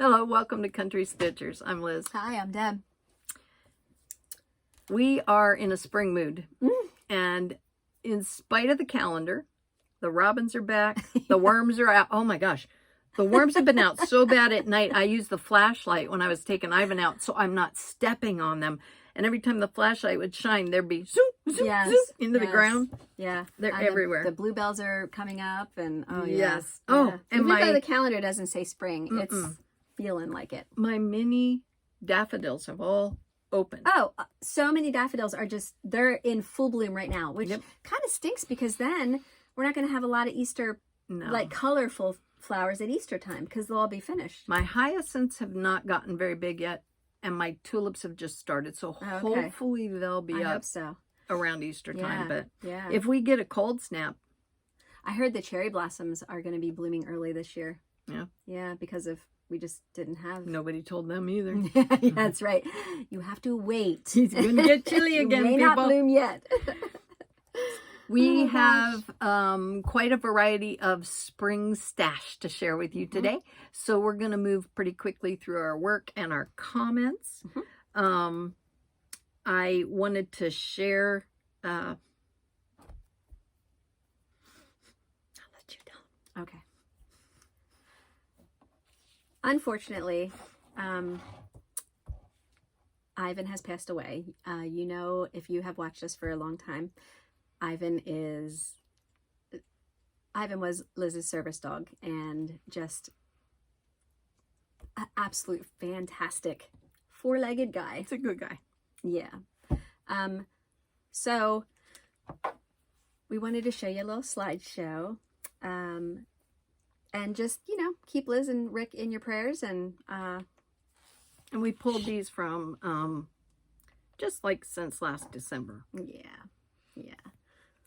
Hello, welcome to Country Stitchers. I'm Liz. Hi, I'm Deb. We are in a spring mood, and in spite of the calendar, the robins are back, the worms are out. Oh my gosh, the worms have been out so bad at night. I used the flashlight when I was taking Ivan out, so I'm not stepping on them. And every time the flashlight would shine, there'd be zoom, zoom, zoom into the ground. Yeah, they're everywhere. The bluebells are coming up, and yes. Yeah. Oh, and even though the calendar doesn't say spring, it's feeling like it. My mini daffodils have all opened. Oh, so many daffodils are they're in full bloom right now, which kind of stinks because then we're not going to have a lot of Easter, like colorful flowers at Easter time because they'll all be finished. My hyacinths have not gotten very big yet, and my tulips have just started, so hopefully they'll be up around Easter time. But if we get a cold snap. I heard the cherry blossoms are going to be blooming early this year. Yeah. Yeah, because we just didn't have. Nobody told them either. Yeah, that's right. You have to wait. It's going to get chilly again, may people. Not bloom yet. We have quite a variety of spring stash to share with you today. So we're going to move pretty quickly through our work and our comments. I wanted to share. I'll let you know. Okay. Unfortunately, Ivan has passed away. You know, if you have watched us for a long time, Ivan was Liz's service dog and just an absolute fantastic four-legged guy. It's a good guy. Yeah. So we wanted to show you a little slideshow. And just, keep Liz and Rick in your prayers. And we pulled these from just like since last December. Yeah.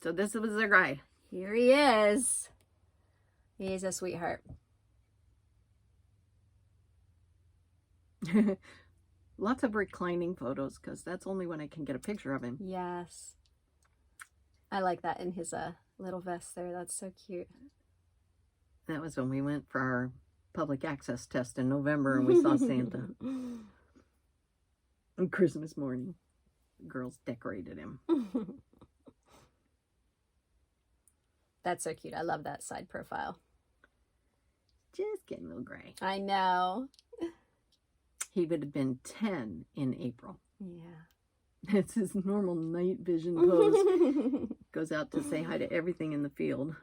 So this was their guy. Here he is. He's a sweetheart. Lots of reclining photos because that's only when I can get a picture of him. Yes. I like that in his little vest there. That's so cute. That was when we went for our public access test in November and we saw Santa. On Christmas morning, the girls decorated him. That's so cute. I love that side profile. Just getting a little gray. I know. He would have been 10 in April. Yeah. That's his normal night vision pose. Goes out to say hi to everything in the field.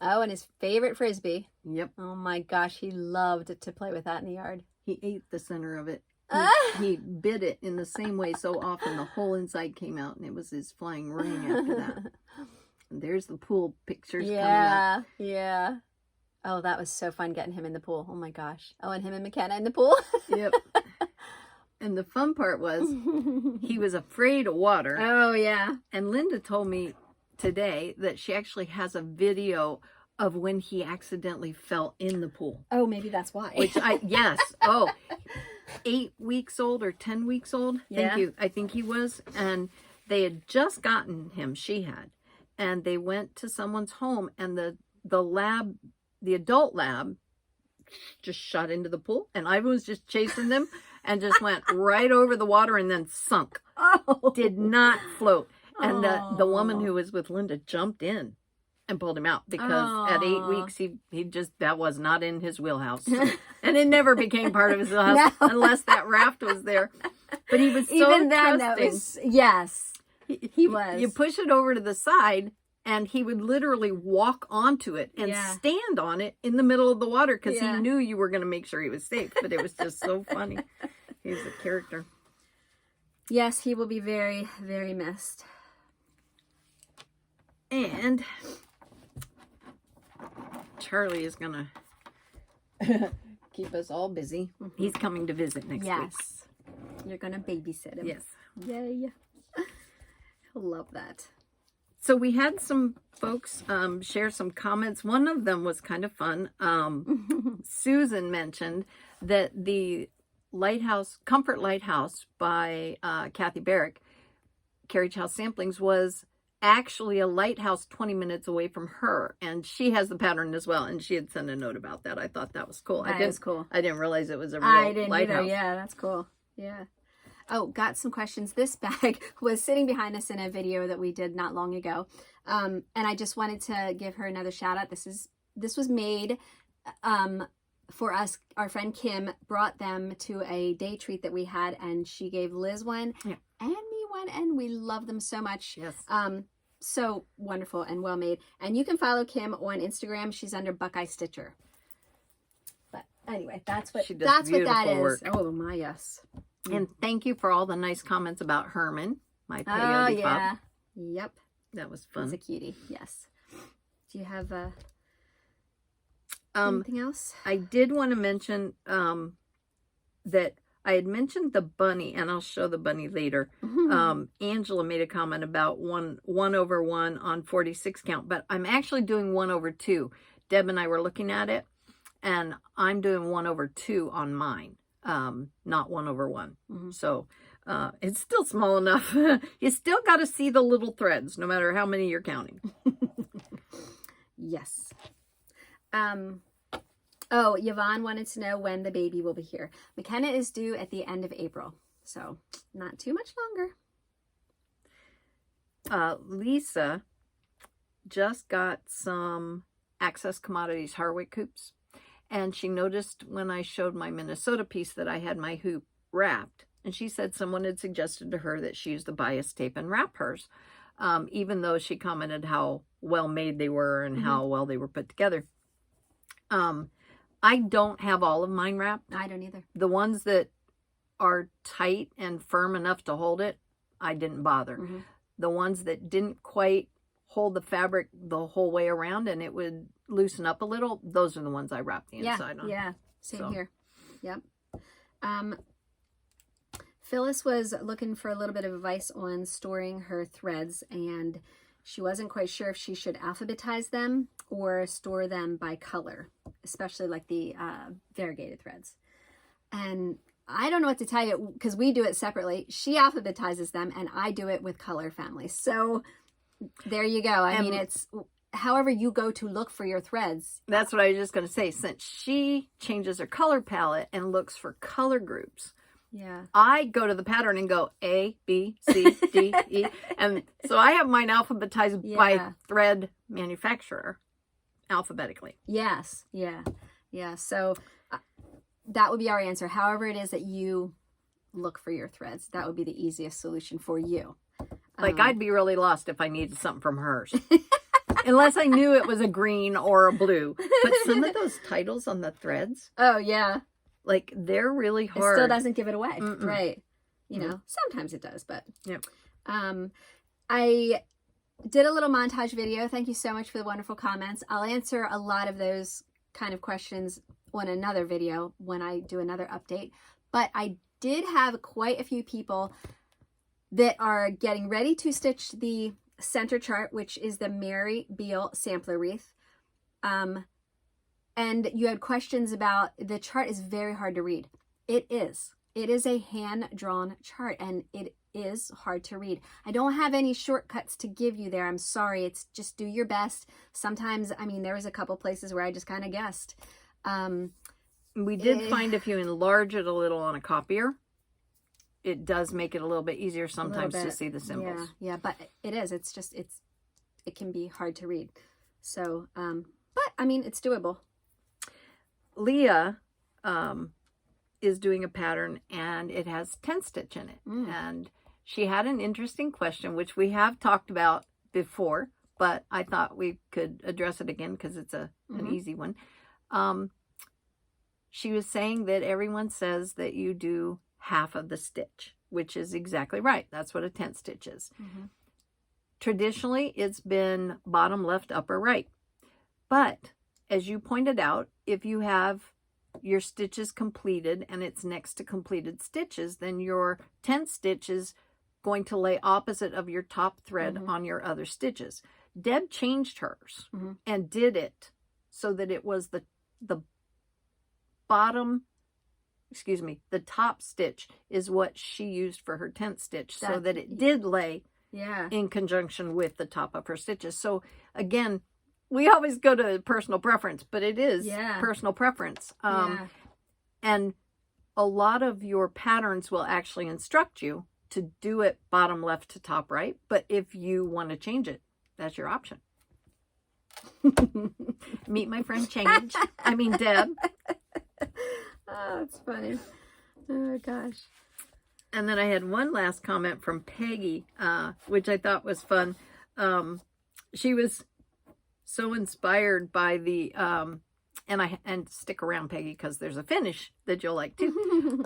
Oh, and his favorite Frisbee. Yep. Oh my gosh, he loved to play with that in the yard. He ate the center of it. He bit it in the same way so often the whole inside came out, and it was his flying ring after that. And there's the pool pictures coming up. Yeah. Oh, that was so fun getting him in the pool. Oh my gosh. Oh, and him and McKenna in the pool. Yep. And the fun part was he was afraid of water. Oh, yeah. And Linda told me today that she actually has a video of when he accidentally fell in the pool. Oh, maybe that's why. Yes. Oh, 8 weeks old or 10 weeks old. Yeah. I think he was. And they had just gotten him, she had. And they went to someone's home and the lab, the adult lab, just shot into the pool. And I was just chasing them and just went right over the water and then sunk. Oh. Did not float. And the woman who was with Linda jumped in and pulled him out because at 8 weeks, he just, that was not in his wheelhouse. And it never became part of his wheelhouse unless that raft was there. But he was so even then, trusting. yes, he was. You push it over to the side and he would literally walk onto it and stand on it in the middle of the water because he knew you were going to make sure he was safe. But it was just so funny. He was a character. Yes, he will be very, very missed. And Charlie is going to keep us all busy. He's coming to visit next week. Yes. You're going to babysit him. Yes. Yay. He'll love that. So we had some folks share some comments. One of them was kind of fun. Susan mentioned that the Comfort Lighthouse by Kathy Barrick, Carriage House Samplings, was actually a lighthouse 20 minutes away from her, and she has the pattern as well, and she had sent a note about that. I thought that was cool. That is cool. I didn't realize it was a real I didn't lighthouse. either. Yeah, that's cool. Yeah. Oh, got some questions. This bag was sitting behind us in a video that we did not long ago. And I just wanted to give her another shout out. This was made for us. Our friend Kim brought them to a day treat that we had, and she gave Liz one and me one, and we love them so much. Yes. So wonderful and well made. And you can follow Kim on Instagram. She's under Buckeye Stitcher. But anyway, that's what that is. Work. Oh my, yes. And thank you for all the nice comments about Herman, my peyote Oh, yeah. pup. Yep. That was fun. He's a cutie, yes. Do you have anything else? I did want to mention that I had mentioned the bunny, and I'll show the bunny later. Angela made a comment about 1/1 on 46 count, but I'm actually doing 1/2. Deb and I were looking at it, and I'm doing 1/2 on mine. Not 1/1. So it's still small enough. You still got to see the little threads, no matter how many you're counting. Yes. Oh, Yvonne wanted to know when the baby will be here. McKenna is due at the end of April, so not too much longer. Lisa just got some Access Commodities Harwick hoops. And she noticed when I showed my Minnesota piece that I had my hoop wrapped. And she said someone had suggested to her that she use the bias tape and wrap hers. Even though she commented how well made they were and how well they were put together. I don't have all of mine wrapped. I don't either. The ones that are tight and firm enough to hold it, I didn't bother. The ones that didn't quite hold the fabric the whole way around and it would loosen up a little, those are the ones I wrap the inside on. Yeah, same here. Yep. Phyllis was looking for a little bit of advice on storing her threads, and she wasn't quite sure if she should alphabetize them or store them by color, especially like the variegated threads. And I don't know what to tell you because we do it separately. She alphabetizes them and I do it with color families. So there you go. I mean, it's however you go to look for your threads. That's what I was just going to say. Since she changes her color palette and looks for color groups, I go to the pattern and go A, B, C, D, E. And so I have mine alphabetized by thread manufacturer alphabetically. Yes. Yeah. So that would be our answer. However it is that you look for your threads, that would be the easiest solution for you. Like I'd be really lost if I needed something from hers. Unless I knew it was a green or a blue. But some of those titles on the threads. Oh, yeah. Like, they're really hard. It still doesn't give it away. Right. You know, sometimes it does, but. Yep. I did a little montage video. Thank you so much for the wonderful comments. I'll answer a lot of those kind of questions on another video when I do another update. But I did have quite a few people that are getting ready to stitch the center chart, which is the Mary Beale sampler wreath. And you had questions about the chart is very hard to read. It is. It is a hand-drawn chart, and it is hard to read. I don't have any shortcuts to give you there. I'm sorry. It's just do your best. Sometimes, I mean, there was a couple places where I just kind of guessed. We did find if you enlarge it a little on a copier, it does make it a little bit easier sometimes to see the symbols. Yeah, but it is. It's just, it can be hard to read. So, but I mean, it's doable. Leah is doing a pattern and it has 10 stitch in it. And she had an interesting question, which we have talked about before, but I thought we could address it again because it's an easy one. She was saying that everyone says that you do half of the stitch, which is exactly right. That's what a 10 stitch is. Traditionally, it's been bottom left, upper right. But as you pointed out, if you have your stitches completed and it's next to completed stitches, then your 10th stitch is going to lay opposite of your top thread on your other stitches. Deb changed hers and did it so that it was the top stitch is what she used for her 10th stitch, so that it did lay Yeah. in conjunction with the top of her stitches. So again, we always go to personal preference, but it is personal preference. And a lot of your patterns will actually instruct you to do it bottom left to top right. But if you want to change it, that's your option. Meet my friend Deb. Oh, it's funny. Oh, gosh. And then I had one last comment from Peggy, which I thought was fun. She was so inspired by the, and stick around, Peggy, because there's a finish that you'll like too,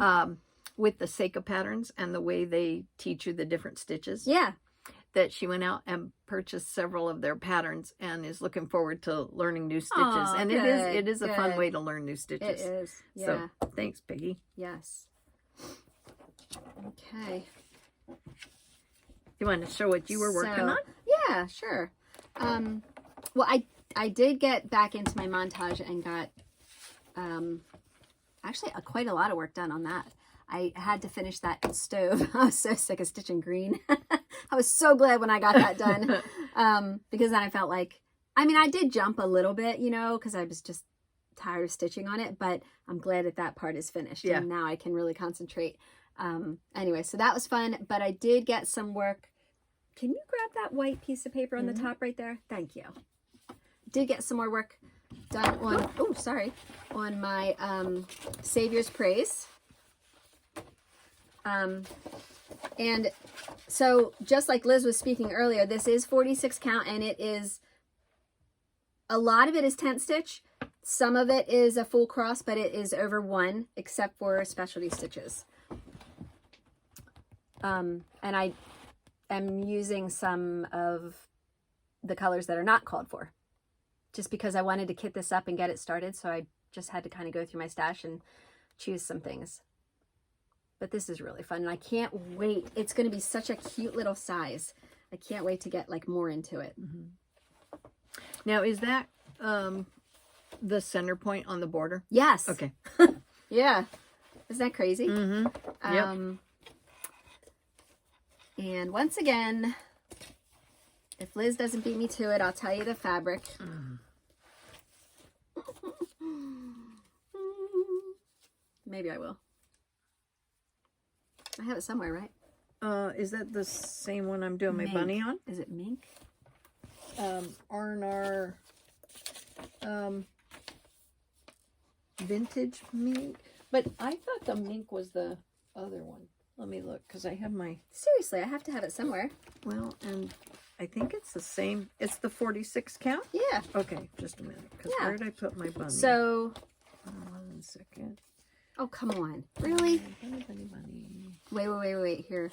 with the Seika patterns and the way they teach you the different stitches. Yeah. That she went out and purchased several of their patterns and is looking forward to learning new stitches. Aw, and it is a fun way to learn new stitches. It is. Yeah. So thanks, Peggy. Yes. Okay. You want to show what you were working on? Yeah, sure. Well, I did get back into my montage and got actually quite a lot of work done on that. I had to finish that stove. I was so sick of stitching green. I was so glad when I got that done. Because then I felt like, I mean, I did jump a little bit, you know, because I was just tired of stitching on it, but I'm glad that part is finished. Yeah. And now I can really concentrate. Anyway, so that was fun, but I did get some work. Can you grab that white piece of paper on the top right there? Thank you. Did get some more work done on my Savior's Praise. And so just like Liz was speaking earlier, this is 46 count, and it is, a lot of it is tent stitch. Some of it is a full cross, but it is over 1, except for specialty stitches. And I am using some of the colors that are not called for, just because I wanted to kit this up and get it started. So I just had to kind of go through my stash and choose some things. But this is really fun, and I can't wait. It's going to be such a cute little size. I can't wait to get like more into it. Now, is that the center point on the border? Yes. Okay. Yeah. Isn't that crazy? Yep. And once again, if Liz doesn't beat me to it, I'll tell you the fabric. Maybe I will. I have it somewhere, right? Is that the same one I'm doing my bunny on? Is it mink? R&R vintage mink. But I thought the mink was the other one. Let me look, because I have my... Seriously, I have to have it somewhere. Well, and I think it's the same. It's the 46 count? Yeah. Okay, just a minute. Because where did I put my bunny? So... 1 second. Oh, come on. Really? Bunny. Wait. Here.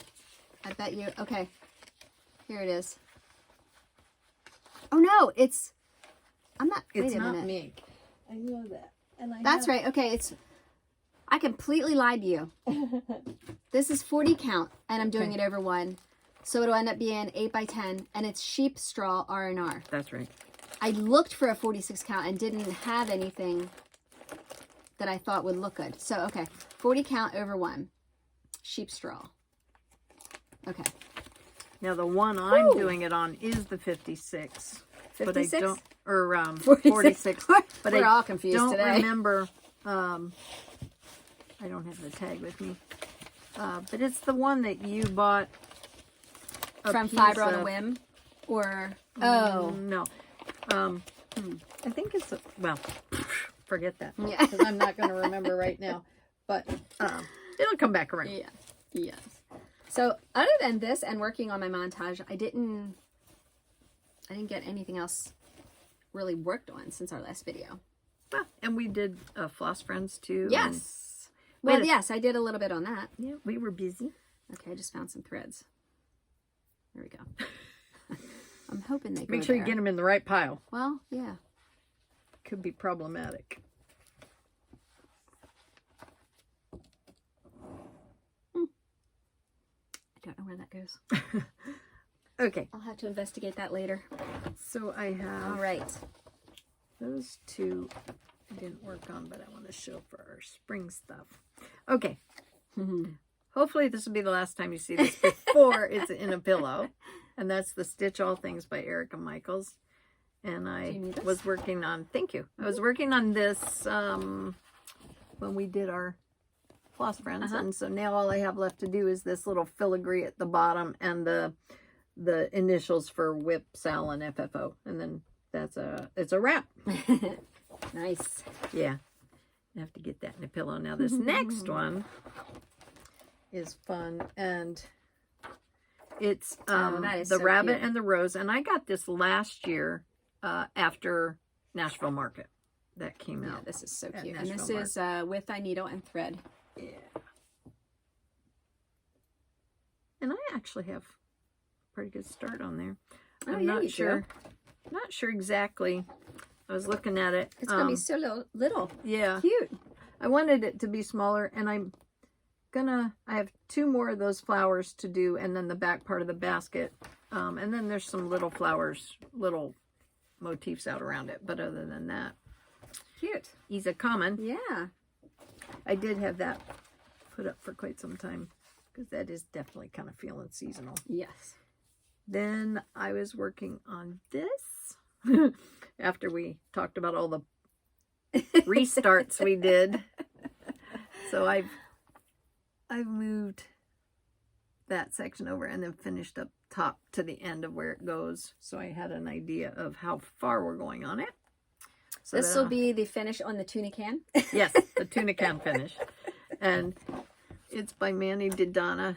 I bet you... Okay. Here it is. Oh, no. It's... I'm not... It's not mink. I know that. And That's right. Okay, it's... I completely lied to you. This is 40 count, and I'm doing it over 1. So it'll end up being 8 by 10, and it's sheep straw R&R. That's right. I looked for a 46 count and didn't have anything that I thought would look good. So, okay, 40 count over 1. Sheep straw. Okay. Now, the one I'm doing it on is the 56. 56? But I don't... Or 46. But We're all confused don't today. Remember... I don't have the tag with me. But it's the one that you bought from Fiber on a Whim? Or... Oh. No. I think it's... well, forget that. Yeah. Because I'm not going to remember right now. But it'll come back around. Yeah. Yes. So, other than this and working on my montage, I didn't get anything else really worked on since our last video. Well, and we did Floss Friends too. Yes. Well, yes, I did a little bit on that. Yeah, we were busy. Okay, I just found some threads. There we go. I'm hoping they go Make sure there. you get them in the right pile. Well, yeah. Could be problematic. I don't know where that goes. Okay. I'll have to investigate that later. So I have... All right. Those two I didn't work on, but I want to show for our spring stuff. Okay. Hopefully this will be the last time you see this before it's in a pillow. And that's the Stitch All Things by Erica Michaels. And Do you I need this? was working on, thank you. I was working on this when we did our Floss Friends. And so now all I have left to do is this little filigree at the bottom and the initials for WHIP, SAL, and FFO. And then it's a wrap. Nice. Yeah. I have to get that in a pillow. Now this next one is fun, and it's that is the so rabbit cute. and the rose. And I got this last year after Nashville Market. That came Yeah, out. this is so at cute. And this Nashville is with a needle and thread. Yeah. And I actually have a pretty good start on there. Oh, I'm yeah, not you sure. Not sure exactly. I was looking at it. It's gonna be so little. Yeah. Cute. I wanted it to be smaller, and I have 2 more of those flowers to do, and then the back part of the basket. And then there's some little flowers, little motifs out around it. But other than that, Cute. he's a common. Yeah. I did have that put up for quite some time, because that is definitely kind of feeling seasonal. Yes. Then I was working on this after we talked about all the restarts we did. So I've moved that section over and then finished up top to the end of where it goes. So I had an idea of how far we're going on it. So This will be the finish on the tuna can. yes, the tuna can finish. And it's by Manny Didana.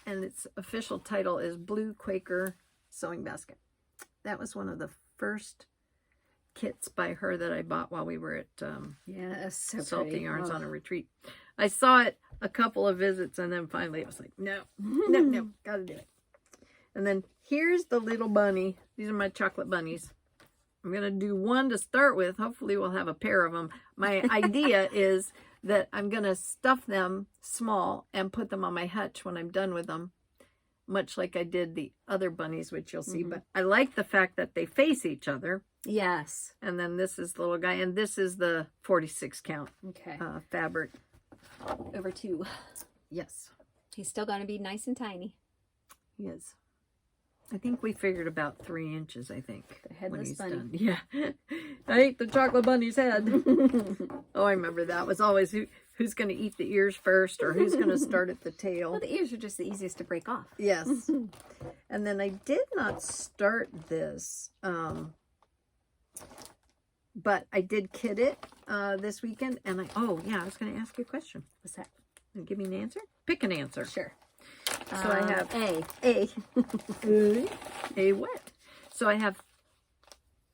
And its official title is Blue Quaker Sewing Basket. That was one of the first kits by her that I bought while we were at Yeah, that's so Salty pretty. Yarns Oh. on a retreat. I saw it a couple of visits, and then finally it was like, no, gotta do it. And then here's the little bunny. These are my chocolate bunnies. I'm gonna do one to start with. Hopefully we'll have a pair of them. My idea is that I'm gonna stuff them small and put them on my hutch when I'm done with them, much like I did the other bunnies, which you'll see. But I like the fact that they face each other. Yes. And then this is the little guy, and this is the 46 count Okay. fabric. Over 2. Yes, He's still going to be nice and tiny. he is. I think we figured about 3 inches, I think. The headless when he's bunny. done. Yeah. I ate the chocolate bunny's head. Oh, I remember that. It was always who's going to eat the ears first, or who's going to start at the tail. Well, the ears are just the easiest to break off. Yes. And then I did not start this, but I did kit it this weekend. And I was going to ask you a question. What's that? Give me an answer? Pick an answer. Sure. So I have A. A what? So I have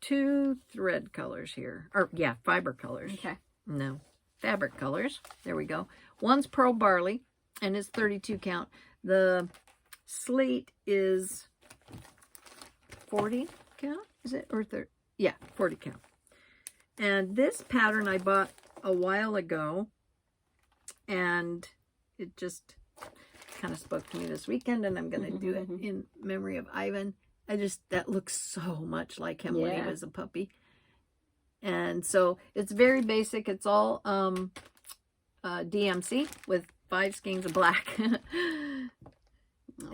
2 thread colors here. Or, yeah, fiber colors. Okay. No, fabric colors. There we go. One's pearl barley, and it's 32 count. The slate is 40 count, is it? Or 30? Yeah, 40 count. And this pattern I bought a while ago, and it just kind of spoke to me this weekend, and I'm going to do it in memory of Ivan. That looks so much like him when he Yeah. was a puppy. And so it's very basic. It's all DMC with 5 skeins of black. And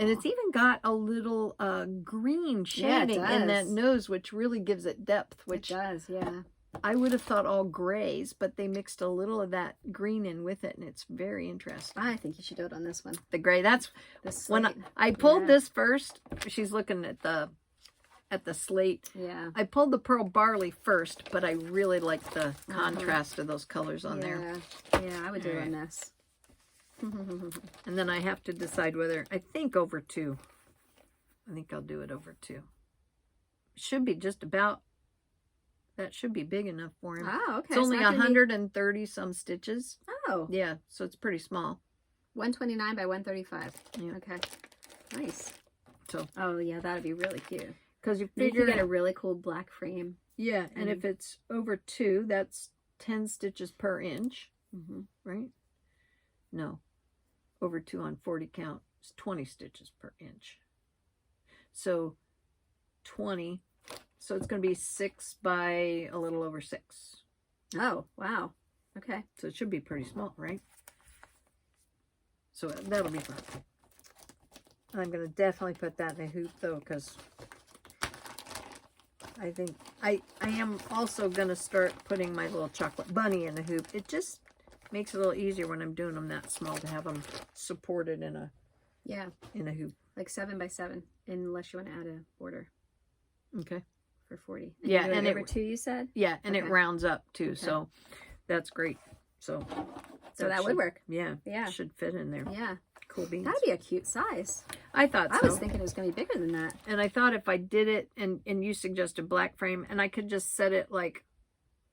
it's even got a little green shading in that does. nose, which really gives it depth, It which does, yeah. I would have thought all grays, but they mixed a little of that green in with it, and it's very interesting. I think you should do it on this one. The gray, that's This when slate. I pulled Yeah. this first. She's looking at the slate. Yeah. I pulled the pearl barley first, but I really like the contrast of those colors on there. Yeah, I would do it on this. And then I have to decide whether, I think over 2. I think I'll do it over 2. Should be just about, that should be big enough for him. Oh, okay. It's only not gonna be- 130 some stitches. Oh, Yeah, so it's pretty small. 129 by 135. Yeah. Okay. Nice. So, Oh, yeah, that'd be really cute. because you You figure, could get a really cool black frame. yeah, and if it's over 2, that's 10 stitches per inch, right? No, over 2 on 40 count is 20 stitches per inch. So 20, so it's going to be 6 by a little over 6. Oh, wow. Okay. So it should be pretty small, right? So that'll be fun. I'm going to definitely put that in a hoop though, because I think I am also going to start putting my little chocolate bunny in a hoop. It just makes it a little easier when I'm doing them that small to have them supported in a hoop. Like 7 by 7, unless you want to add a border. Okay. For 40. Yeah, and over 2 you said? Yeah, and it rounds up too, so that's great. So that would work. Yeah. Should fit in there. Yeah. Cool beans. That'd be a cute size. I thought so. I was thinking it was going to be bigger than that. And I thought if I did it, and you suggested black frame, and I could just set it like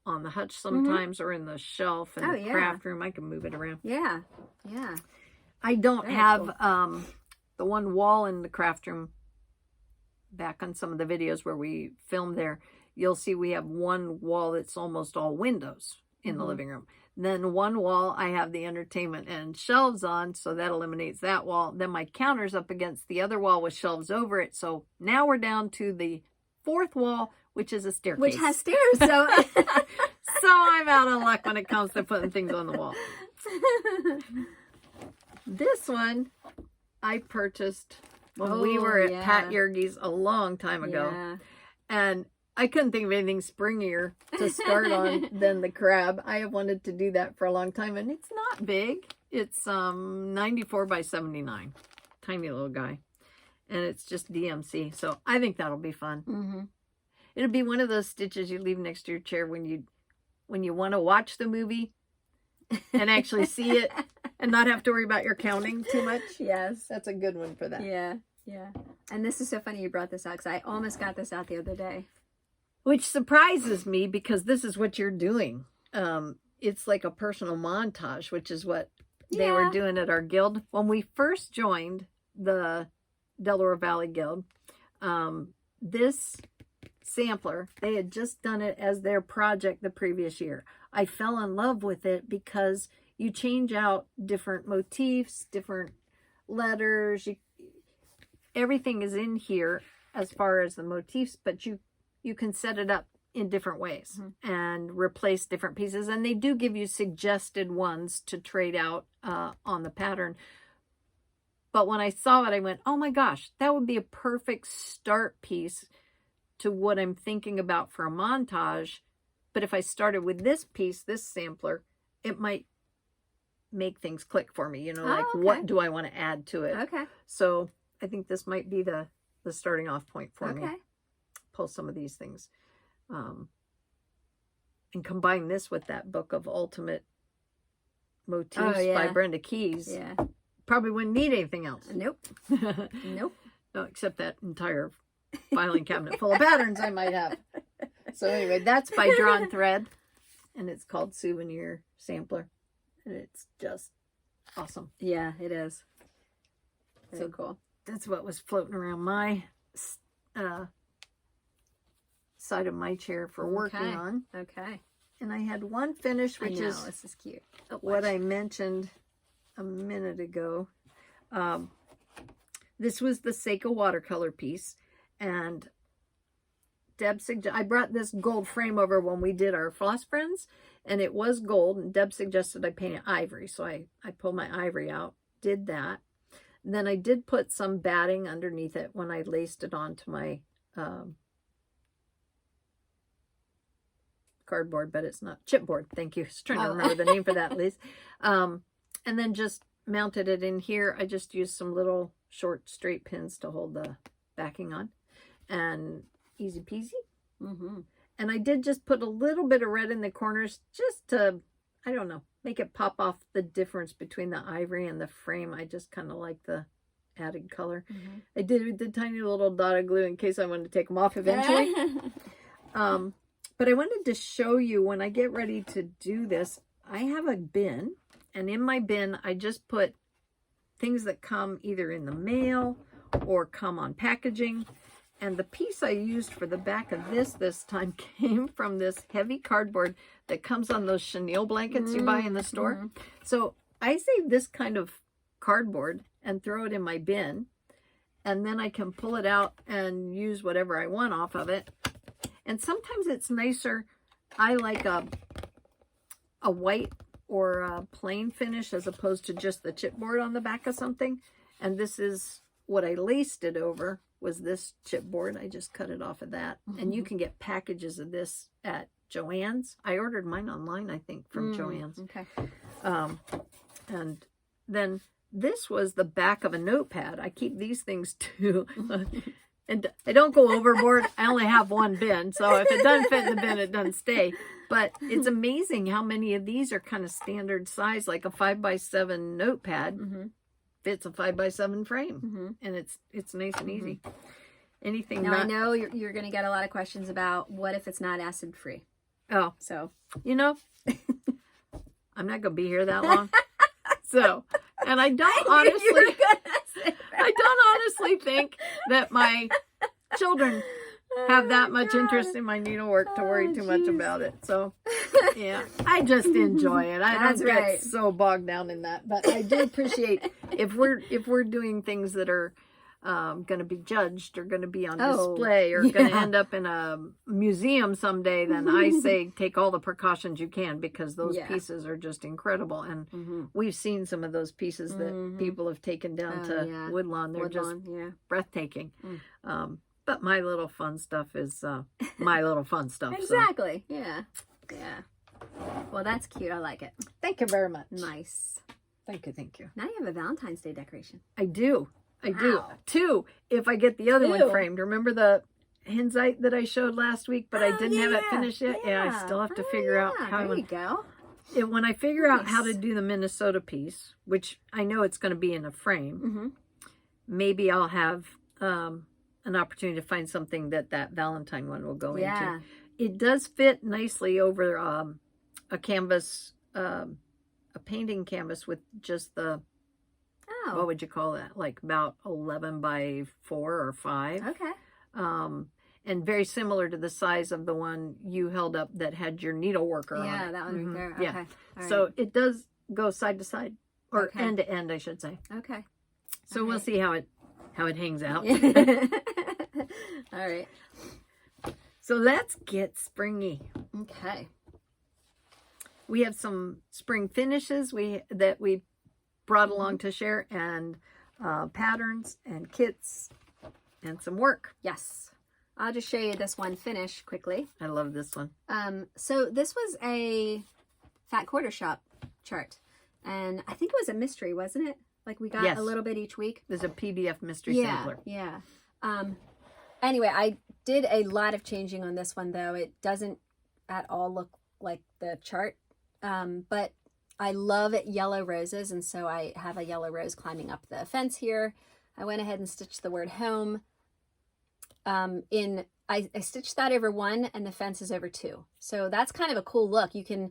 on the hutch sometimes or in the shelf in the craft room. I can move it around. Yeah. Yeah. I don't have the one wall in the craft room. Back on some of the videos where we filmed there, you'll see we have one wall that's almost all windows in the living room. Then one wall I have the entertainment and shelves on, so that eliminates that wall. Then my counter's up against the other wall with shelves over it. So now we're down to the fourth wall, which is a staircase. Which has stairs, so... So I'm out of luck when it comes to putting things on the wall. This one I purchased when we were at Pat Yergie's a long time ago. Yeah. And I couldn't think of anything springier to start on than the crab. I have wanted to do that for a long time, and it's not big. It's 94 by 79. Tiny little guy. And it's just DMC. So I think that'll be fun. It'll be one of those stitches you leave next to your chair when you want to watch the movie and actually see it and not have to worry about your counting too much. Yes. That's a good one for that. Yeah. Yeah. And this is so funny you brought this out, because I almost got this out the other day. Which surprises me, because this is what you're doing. It's like a personal montage, which is what they were doing at our guild. When we first joined the Delaware Valley Guild, this sampler, they had just done it as their project the previous year. I fell in love with it because you change out different motifs, different letters. Everything is in here as far as the motifs, but you can set it up in different ways and replace different pieces. And they do give you suggested ones to trade out on the pattern. But when I saw it, I went, oh my gosh, that would be a perfect start piece to what I'm thinking about for a montage. But if I started with this piece, this sampler, it might make things click for me, what do I want to add to it? Okay. So I think this might be the starting off point for me. Pull some of these things. And combine this with that book of ultimate motifs by Brenda Keyes. Yeah. Probably wouldn't need anything else. Nope. Nope. No, except that entire filing cabinet full of patterns I might have. So anyway, that's by Drawn Thread, and it's called Souvenir Sampler, and it's just awesome. Yeah, it is. So cool. That's what was floating around my side of my chair for working on. Okay. And I had one finish, which is this is cute. What I mentioned a minute ago. This was the Seiko watercolor piece, and Deb I brought this gold frame over when we did our Floss Friends, and it was gold, and Deb suggested I paint it ivory, so I pulled my ivory out, did that. And then I did put some batting underneath it when I laced it onto my cardboard, but it's not chipboard. Thank you. I was trying to remember the name for that, Liz. And then just mounted it in here. I just used some little short straight pins to hold the backing on, and easy peasy. And I did just put a little bit of red in the corners just to, I don't know, make it pop off the difference between the ivory and the frame. I just kind of like the added color. I did the tiny little dot of glue in case I wanted to take them off eventually. But I wanted to show you, when I get ready to do this, I have a bin, and in my bin I just put things that come either in the mail or come on packaging. And the piece I used for the back of this time came from this heavy cardboard that comes on those chenille blankets you buy in the store. So I save this kind of cardboard and throw it in my bin, and then I can pull it out and use whatever I want off of it. And sometimes it's nicer. I like a white or a plain finish as opposed to just the chipboard on the back of something. And this is what I laced it over was this chipboard. I just cut it off of that. And you can get packages of this at Joann's. I ordered mine online, I think, from Joann's. Okay. And then this was the back of a notepad. I keep these things too. And I don't go overboard. I only have one bin. So if it doesn't fit in the bin, it doesn't stay. But it's amazing how many of these are kind of standard size, like a 5x7 notepad fits a 5x7 frame. And it's nice and easy. Anything now, I know you're going to get a lot of questions about what if it's not acid free. Oh, so, you know, I'm not going to be here that long. So, and I don't honestly think that my children have that much interest in my needlework to worry too much about it. So, yeah, I just enjoy it. I don't get so bogged down in that, but I do appreciate if we're doing things that are going to be judged or going to be on display or going to end up in a museum someday, then I say take all the precautions you can, because those pieces are just incredible. And we've seen some of those pieces that people have taken down to Woodlawn. They're just breathtaking. But my little fun stuff is my little fun stuff. Exactly. So. Yeah. Well, that's cute. I like it. Thank you very much. Nice. Thank you. Now you have a Valentine's Day decoration. I do. Two, if I get the other one framed. Remember the Hinzite that I showed last week, but I didn't have it finished yet? Yeah, I still have to figure out how there you go. When I figure out how to do the Minnesota piece, which I know it's going to be in a frame, maybe I'll have an opportunity to find something that Valentine one will go into. It does fit nicely over a canvas, a painting canvas with just the, what would you call that? Like about 11 by 4 or 5. Okay. And very similar to the size of the one you held up that had your needleworker on it. Yeah, that one right there. Okay. Yeah. All so right. it does go side to side, or end to end, I should say. Okay. So we'll see how it hangs out. All right. So let's get springy. Okay. We have some spring finishes that we brought along to share, and patterns and kits and some work. Yes. I'll just show you this one finish quickly. I love this one. So this was a Fat Quarter Shop chart, and I think it was a mystery, wasn't it? Like we got a little bit each week. There's a PDF mystery sampler. Yeah. Anyway, I did a lot of changing on this one, though. It doesn't at all look like the chart, but I love yellow roses, and so I have a yellow rose climbing up the fence here. I went ahead and stitched the word home. I stitched that over 1 and the fence is over 2. So that's kind of a cool look. You can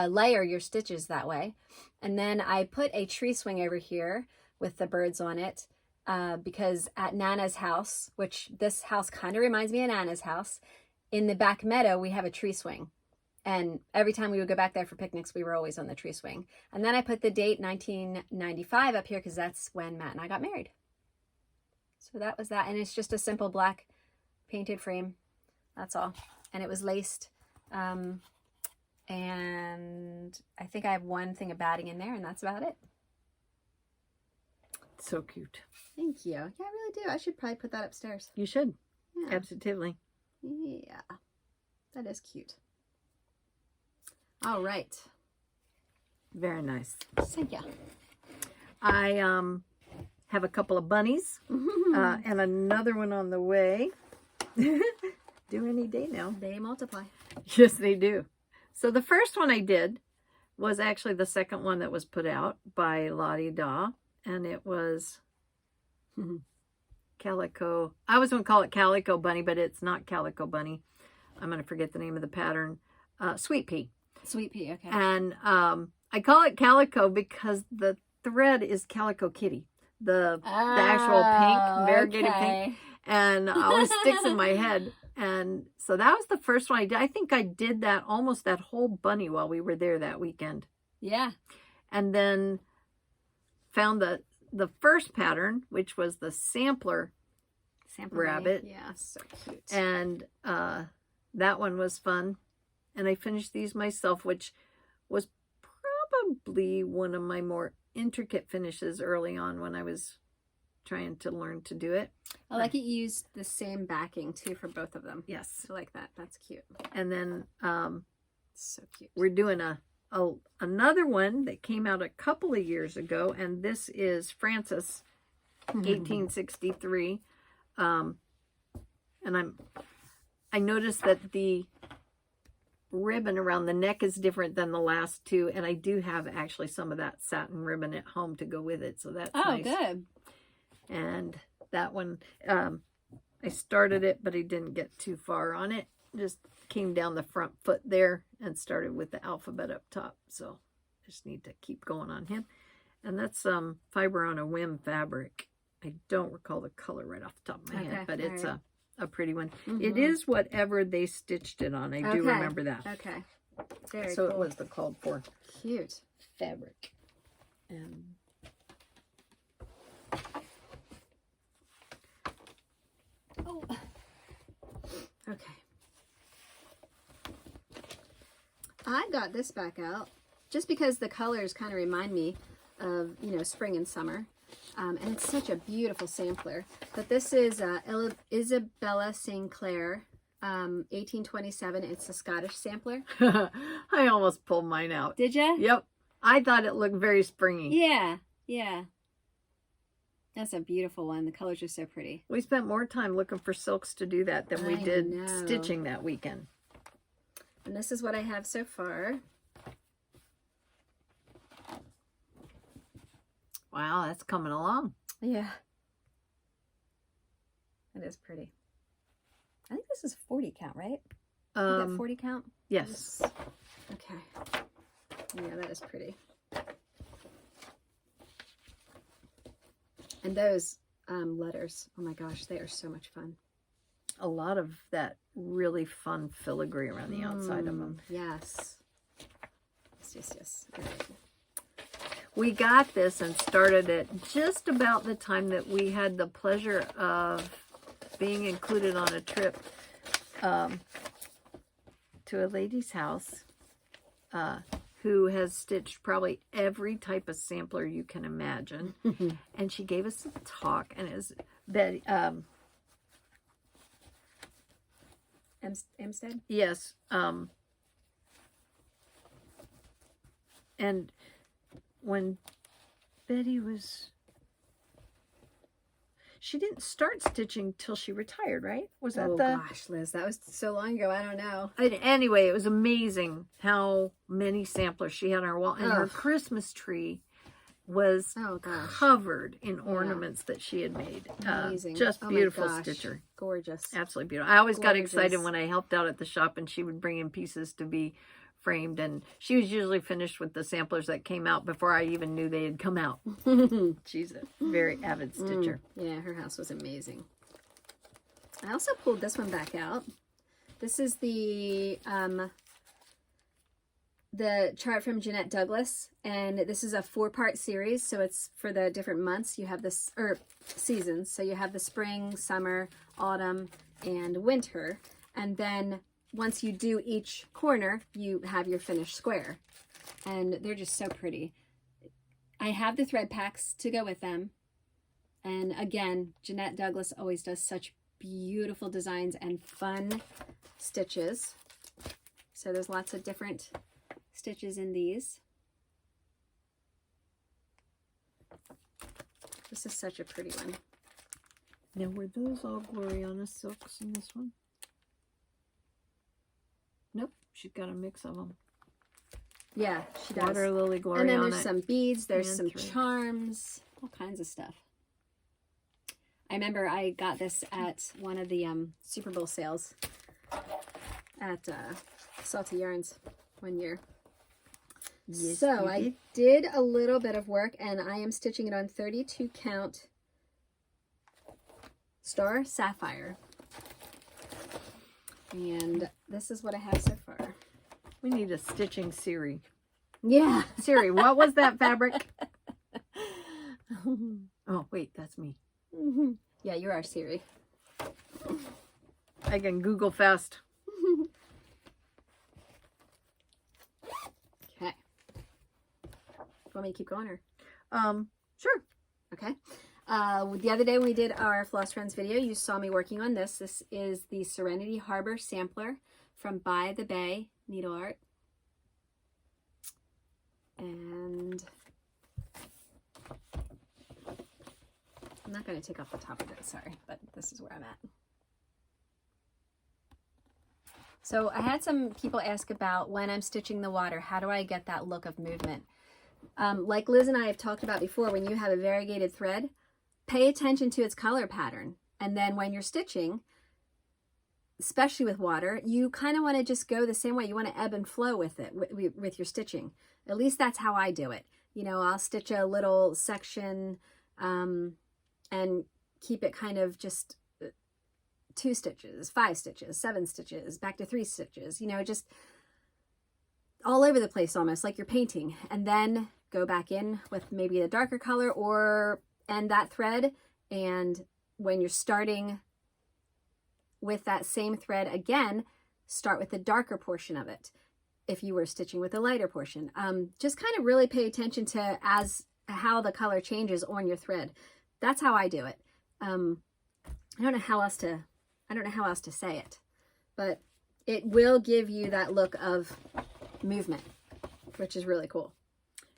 layer your stitches that way. And then I put a tree swing over here with the birds on it because at Nana's house, which this house kind of reminds me of Nana's house, in the back meadow we have a tree swing. And every time we would go back there for picnics, we were always on the tree swing. And then I put the date 1995 up here because that's when Matt and I got married. So that was that. And it's just a simple black painted frame. That's all. And it was laced. And I think I have one thing of batting in there, and that's about it. So cute. Thank you. Yeah, I really do. I should probably put that upstairs. You should. Yeah. Absolutely. Yeah. That is cute. All right. Very nice. So, yeah. I have a couple of bunnies and another one on the way. Due any day now. They multiply. Yes, they do. So the first one I did was actually the second one that was put out by Lottie Da, and it was Calico. I was going to call it Calico Bunny, but it's not Calico Bunny. I'm going to forget the name of the pattern. Sweet Pea. Sweet Pea, okay. And I call it Calico because the thread is Calico Kitty, the actual pink, variegated pink, and always sticks in my head. And so that was the first one I did. I think I did that almost that whole bunny while we were there that weekend. Yeah. And then found the first pattern, which was the sampler rabbit. Bunny. Yeah, so cute. And that one was fun. And I finished these myself, which was probably one of my more intricate finishes early on when I was trying to learn to do it. I like it. You used the same backing too for both of them. Yes. I like that. That's cute. And then So cute. we're doing another one that came out a couple of years ago, and this is Francis, 1863. And I noticed that the ribbon around the neck is different than the last two, and I do have actually some of that satin ribbon at home to go with it, so that's nice. Good. And that one, I started it, but I didn't get too far on it. Just came down the front foot there and started with the alphabet up top, so I just need to keep going on him. And that's Fiber on a Whim fabric. I don't recall the color right off the top of my head, but it's a pretty one. It is whatever they stitched it on. I do remember that. Okay. Very So cool. it was the called for Cute. fabric. And Oh. Okay. I got this back out just because the colors kind of remind me of, spring and summer. And it's such a beautiful sampler. But this is Isabella St. Clair, 1827. It's a Scottish sampler. I almost pulled mine out. Did you? Yep. I thought it looked very springy. Yeah. Yeah. That's a beautiful one. The colors are so pretty. We spent more time looking for silks to do that than we did know. stitching that weekend. And this is what I have so far. Wow, that's coming along. Yeah. It is pretty. I think this is 40 count, right? Is that 40 count? Yes. Okay. Yeah, that is pretty. And those letters, oh my gosh, they are so much fun. A lot of that really fun filigree around the outside of them. Yes. Yes. We got this and started it just about the time that we had the pleasure of being included on a trip to a lady's house who has stitched probably every type of sampler you can imagine. And she gave us a talk, and it was Betty. Amstead? Yes. And when Betty was... She didn't start stitching till she retired, right? Was that gosh, Liz, that was so long ago. I don't know. Anyway, it was amazing how many samplers she had on her wall. And her Christmas tree was covered in ornaments that she had made. Amazing. Just beautiful stitcher. Gorgeous. Absolutely beautiful. I always got excited when I helped out at the shop and she would bring in pieces to be framed, and she was usually finished with the samplers that came out before I even knew they had come out. She's a very avid stitcher. Yeah, her house was amazing. I also pulled this one back out. This is the chart from Jeanette Douglas, and this is a 4-part series, so it's for the different months. You have this, or seasons, so you have the spring, summer, autumn, and winter, and then once you do each corner, you have your finished square, and they're just so pretty. I have the thread packs to go with them, and again, Jeanette Douglas always does such beautiful designs and fun stitches. So there's lots of different stitches in these. This is such a pretty one. Now, were those all Gloriana silks in this one? Nope, she's got a mix of them. Yeah, she does. Water lily Gloriana. And then there's some beads, there's some thread. charms, all kinds of stuff. I remember I got this at one of the Super Bowl sales at Salty Yarns one year. Yes, so I did a little bit of work, and I am stitching it on 32 count Star Sapphire. And this is what I have so far. We need a stitching Siri. Yeah. Siri, what was that fabric? Oh, wait, that's me. Yeah, you are Siri. I can Google fast. Okay. Want me to keep going, or? Sure. Okay. The other day when we did our Floss Friends video, you saw me working on this. This is the Serenity Harbor Sampler from By the Bay Needle Art. And I'm not going to take off the top of it, sorry, but this is where I'm at. So I had some people ask about when I'm stitching the water, how do I get that look of movement? Like Liz and I have talked about before, when you have a variegated thread, pay attention to its color pattern. And then when you're stitching, especially with water, you kind of want to just go the same way. You want to ebb and flow with it, with your stitching. At least that's how I do it. You know, I'll stitch a little section and keep it kind of just 2 stitches, 5 stitches, 7 stitches, back to 3 stitches, you know, just all over the place almost like you're painting, and then go back in with maybe a darker color or end that thread. And when you're starting with that same thread again, start with the darker portion of it if you were stitching with a lighter portion. Just kind of really pay attention to how the color changes on your thread. That's how I do it. I don't know how else to say it, but it will give you that look of movement, which is really cool.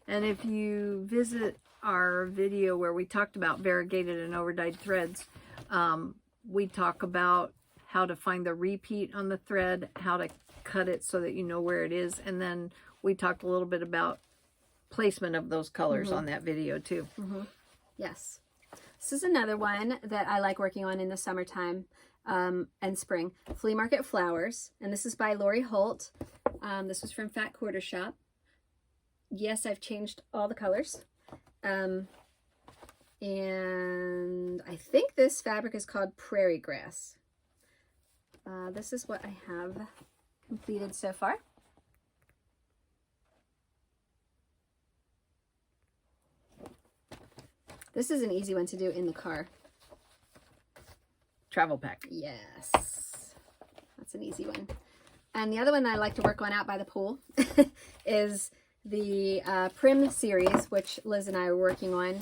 And if you visit our video where we talked about variegated and overdyed threads, we talk about how to find the repeat on the thread, how to cut it so that you know where it is, and then we talked a little bit about placement of those colors on that video too. Yes. This is another one that I like working on in the summertime and spring. Flea Market Flowers, and this is by Lori Holt. This was from Fat Quarter Shop. Yes, I've changed all the colors. And I think this fabric is called Prairie Grass. This is what I have completed so far. This is an easy one to do in the car. Travel pack. Yes, that's an easy one. And the other one that I like to work on out by the pool is the Prim series, which Liz and I are working on.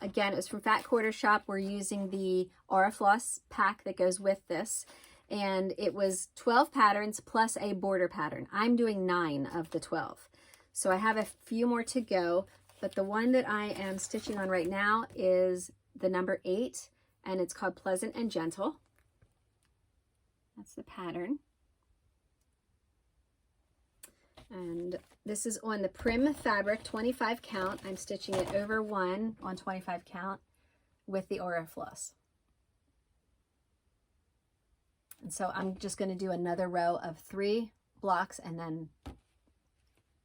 Again, it was from Fat Quarter Shop. We're using the Aurifloss pack that goes with this. And it was 12 patterns plus a border pattern. I'm doing 9 of the 12. So I have a few more to go. But the one that I am stitching on right now is the number 8, and it's called Pleasant and Gentle. That's the pattern. And this is on the Prim fabric, 25 count. I'm stitching it over 1 on 25 count with the Aurifloss. And so I'm just going to do another row of 3 blocks, and then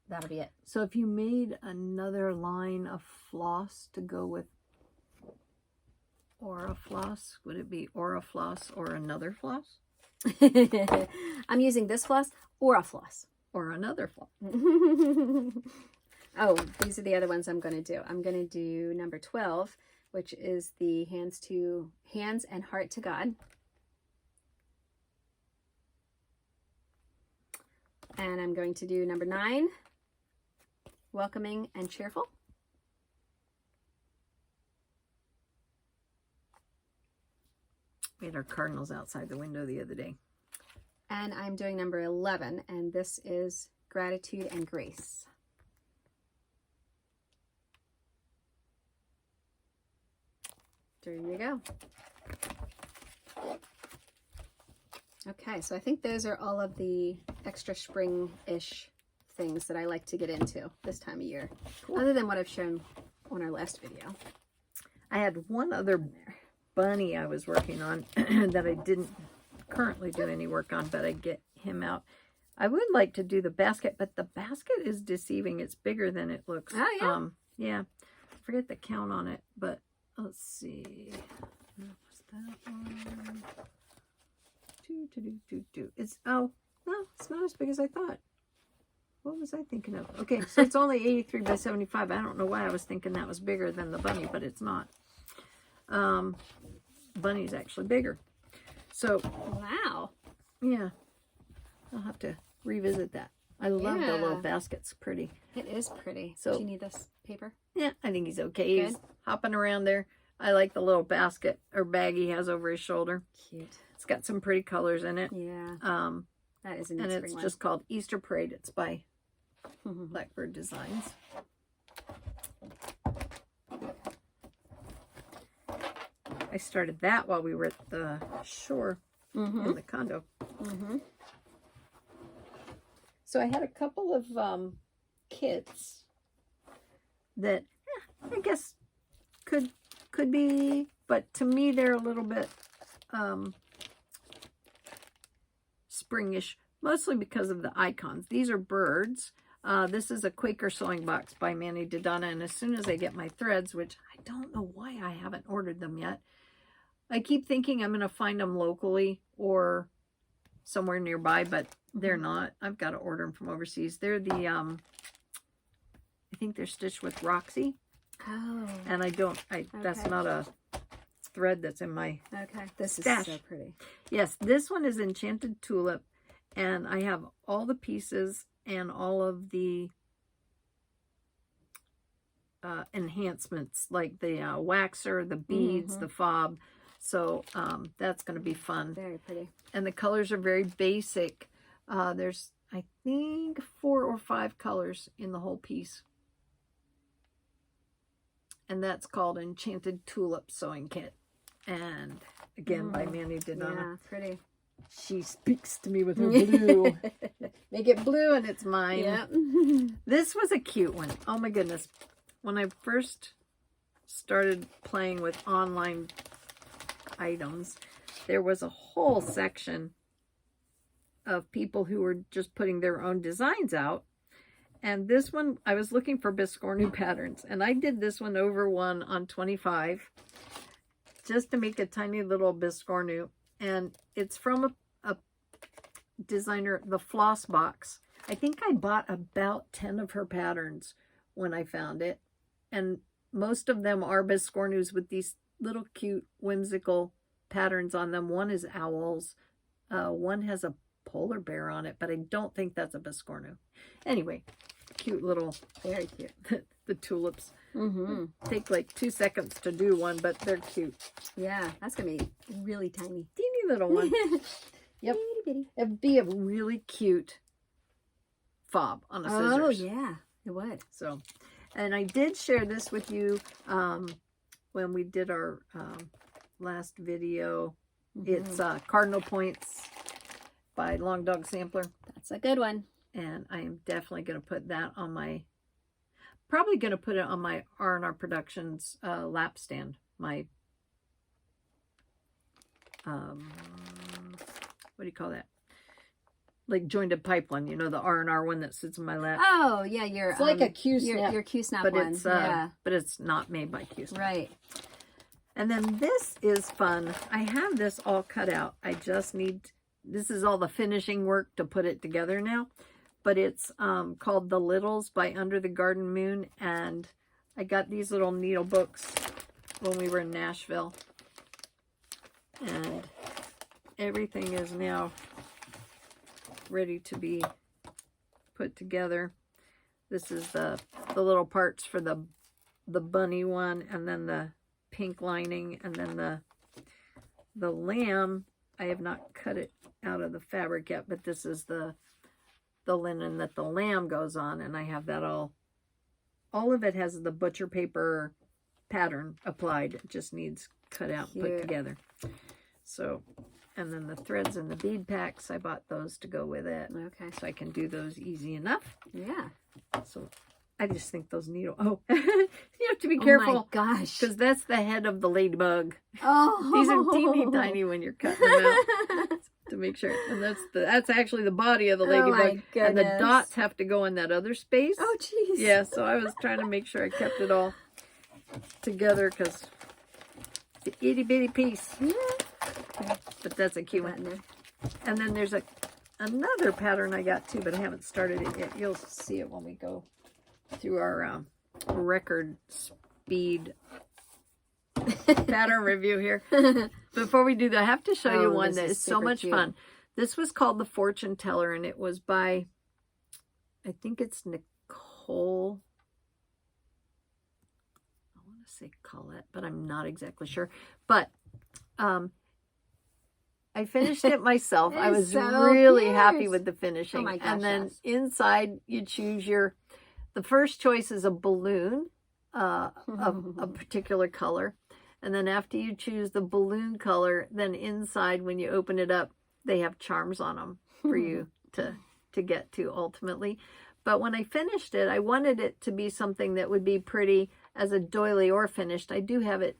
that'll be it. So if you made another line of floss to go with Aurifloss, would it be Aurifloss or another floss? I'm using this floss or a floss. Or another floss. Oh, these are the other ones I'm going to do. I'm going to do number 12, which is the hands and heart to God. And I'm going to do number 9, welcoming and cheerful. We had our cardinals outside the window the other day. And I'm doing number 11, and this is gratitude and grace. There you go. Okay, so I think those are all of the extra spring-ish things that I like to get into this time of year, cool. Other than what I've shown on our last video. I had one other bunny I was working on that I didn't currently do any work on, but I get him out. I would like to do the basket, but the basket is deceiving. It's bigger than it looks. Oh, yeah. Yeah. I forget the count on it, but let's see. What's that one? It's, oh, no, it's not as big as I thought. What was I thinking of? Okay, so it's only 83 by 75. I don't know why I was thinking that was bigger than the bunny, but it's not. Bunny's actually bigger. So, wow. Yeah, I'll have to revisit that. I love the little basket's pretty. It is pretty. So, do you need this paper? Yeah, I think he's okay. Good. He's hopping around there. I like the little basket or bag he has over his shoulder. Cute. It's got some pretty colors in it. Yeah. That is a neat and spring it's one. just called Easter Parade. It's by Blackbird Designs. I started that while we were at the shore in the condo. So I had a couple of kits that I guess could be, but to me they're a little bit springish, mostly because of the icons. These are birds. This is a Quaker sewing box by Manny Dodonna, and as soon as I get my threads, which I don't know why I haven't ordered them yet, I keep thinking I'm going to find them locally or somewhere nearby, but they're not. I've got to order them from overseas. They're the, I think they're stitched with Roxy. Oh. And that's not a thread that's in my This stash. is so pretty. Yes, this one is Enchanted Tulip, and I have all the pieces and all of the enhancements, like the waxer, the beads, the fob. So that's going to be fun. Very pretty. And the colors are very basic. There's, I think, 4 or 5 colors in the whole piece. And that's called Enchanted Tulip Sewing Kit. And again, by Manny Dodonna. Yeah, pretty. She speaks to me with her blue. Make it blue and it's mine. Yep. This was a cute one. Oh my goodness. When I first started playing with online items, there was a whole section of people who were just putting their own designs out. And this one, I was looking for Biscornu patterns, and I did this one over one on 25 just to make a tiny little Biscornu. And it's from a designer, the Floss Box. I think I bought about 10 of her patterns when I found it. And most of them are Biscornus with these little cute whimsical patterns on them. One is owls. One has a polar bear on it, but I don't think that's a Biscornu. Anyway, cute little, very cute. The tulips. Take like 2 seconds to do one, but they're cute. Yeah, that's gonna be really tiny. Teeny little one. Yep. It'd be a really cute fob on a scissors. Oh yeah, it would. So, and I did share this with you when we did our last video. It's Cardinal Points by Long Dog Sampler. That's a good one. And I am definitely going to put that on my, probably going to put it on my R&R Productions lap stand. My, what do you call that? Like jointed pipe one, you know, the R&R one that sits in my lap. Oh yeah, it's like a Q-snap. Your Q-snap but one. it's yeah. but it's not made by Q-snap. Right. And then this is fun. I have this all cut out. I just need, this is all the finishing work to put it together now. But it's called The Littles by Under the Garden Moon. And I got these little needle books when we were in Nashville. And everything is now ready to be put together. This is the little parts for the bunny one, and then the pink lining, and then the lamb. I have not cut it out of the fabric yet, but this is the linen that the lamb goes on, and I have that all of it has the butcher paper pattern applied. It just needs cut out and put together. So, and then the threads and the bead packs, I bought those to go with it. Okay. So I can do those easy enough. Yeah. So I just think those needle, you have to be careful. Oh my gosh. Because that's the head of the ladybug. Oh. These are teeny tiny when you're cutting them out. To make sure. And that's actually the body of the ladybug. Oh my goodness. And the dots have to go in that other space. Oh jeez. Yeah, so I was trying to make sure I kept it all together because it's an itty bitty piece. Yeah. But that's a cute one. And then there's another pattern I got too, but I haven't started it yet. You'll see it when we go through our record speed pattern review here. Before we do that, I have to show you one that is so much fun. This was called The Fortune Teller, and it was by, I think it's Nicole. I want to say Colette, but I'm not exactly sure. But I finished it myself. I was so really cute. happy with the finishing. Oh my gosh, and then yes. inside you choose the first choice is a balloon of a particular color. And then after you choose the balloon color, then inside when you open it up, they have charms on them for you to get to ultimately. But when I finished it, I wanted it to be something that would be pretty as a doily or finished. I do have it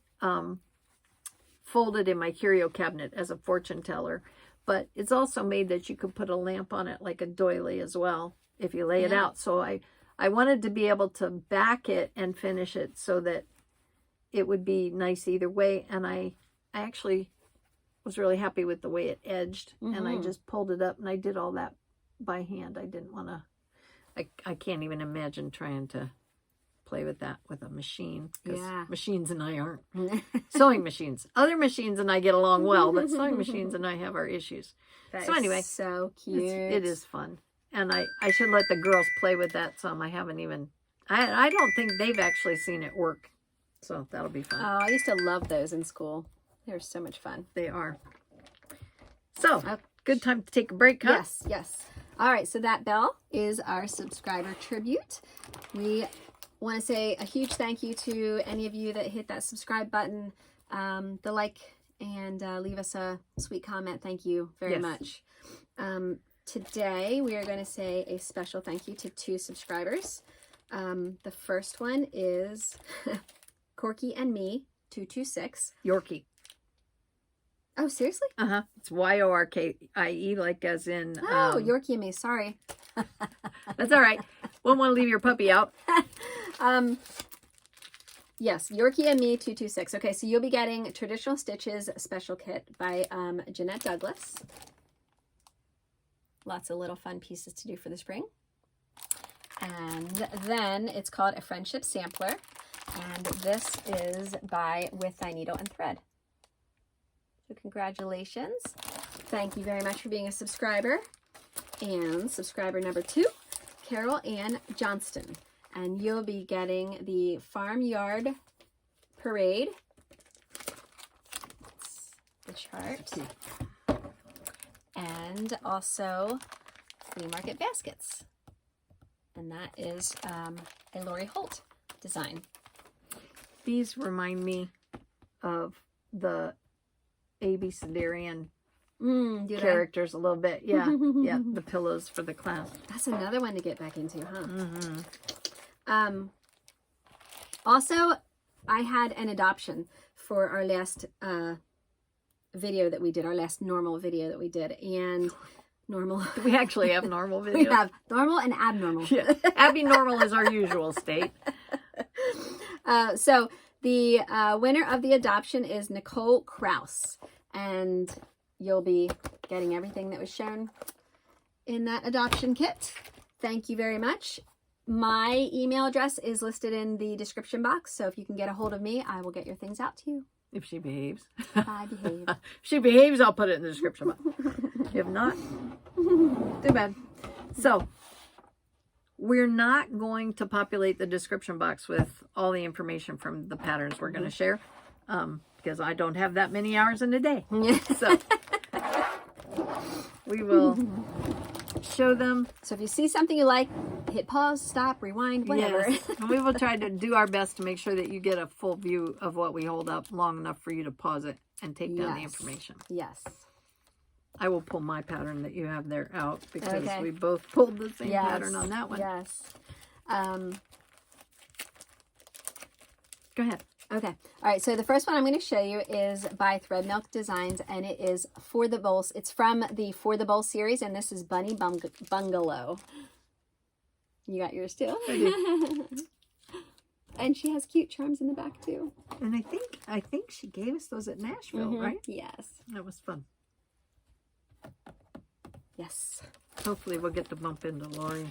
folded in my curio cabinet as a fortune teller, but it's also made that you could put a lamp on it like a doily as well if you lay it out. So I wanted to be able to back it and finish it so that it would be nice either way. And I actually was really happy with the way it edged, and I just pulled it up and I did all that by hand. I didn't want to, I can't even imagine trying to play with that with a machine, because machines and I aren't sewing machines. Other machines and I get along well, but sewing machines and I have our issues. So anyway, so cute. It is fun, and I should let the girls play with that some. I haven't even, I don't think they've actually seen it work, so that'll be fun. Oh, I used to love those in school. They were so much fun. They are. So good time to take a break, huh? Yes. All right, so that bell is our subscriber tribute. We want to say a huge thank you to any of you that hit that subscribe button, the like, and leave us a sweet comment. Thank you very much. Today we are going to say a special thank you to 2 subscribers. The first one is Corky and Me 226. Yorkie. Oh, seriously? It's Yorkie, like as in. Oh, Yorkie and Me. Sorry. That's all right. Won't want to leave your puppy out. Yes, Yorkie and Me 226. Okay, so you'll be getting Traditional Stitches Special Kit by Jeanette Douglas. Lots of little fun pieces to do for the spring. And then it's called a Friendship Sampler. And this is by With Thy Needle and Thread. So congratulations. Thank you very much for being a subscriber. And subscriber number 2, Carol Ann Johnston. And you'll be getting the Farmyard Parade. That's the chart. And also Flea Market Baskets. And that is a Lori Holt design. These remind me of the A.B. Siderian characters a little bit. Yeah, the pillows for the class. That's another one to get back into, huh? Also, I had an adoption for our last video that we did, our last normal video that we did, and normal. We actually have normal videos. We have normal and abnormal. Yeah, abnormal is our usual state. So the winner of the adoption is Nicole Kraus, and you'll be getting everything that was shown in that adoption kit. Thank you very much. My email address is listed in the description box, so if you can get a hold of me, I will get your things out to you. If she behaves. I behave. If she behaves, I'll put it in the description box. If not, too bad. So, we're not going to populate the description box with all the information from the patterns we're going to share, because I don't have that many hours in a day. So, we will show them. So if you see something you like, hit pause, stop, rewind, whatever. Yes. And we will try to do our best to make sure that you get a full view of what we hold up long enough for you to pause it and take down the information. Yes. I will pull my pattern that you have there out, because we both pulled the same pattern on that one. Yes. Go ahead. Okay. All right. So the first one I'm going to show you is by Thread Milk Designs, and it is For the Bowl. It's from the For the Bowl series, and this is Bunny Bungalow. You got yours too? I do. And she has cute charms in the back too. And I think she gave us those at Nashville, right? Yes. That was fun. Yes. Hopefully we'll get to bump into Lori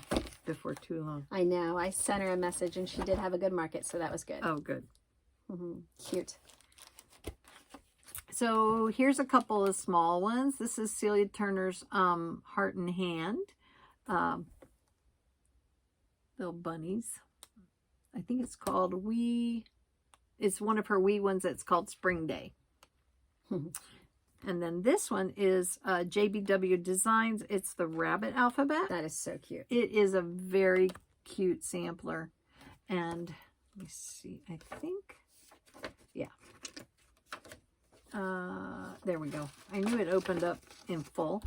before too long. I know. I sent her a message, and she did have a good market, so that was good. Oh, good. Cute. So here's a couple of small ones. This is Celia Turner's Heart and Hand. Little bunnies. I think it's called it's one of her wee ones that's called Spring Day. And then this one is JBW Designs. It's the rabbit alphabet. That is so cute. It is a very cute sampler. And let me see, I think, yeah. There we go. I knew it opened up in full.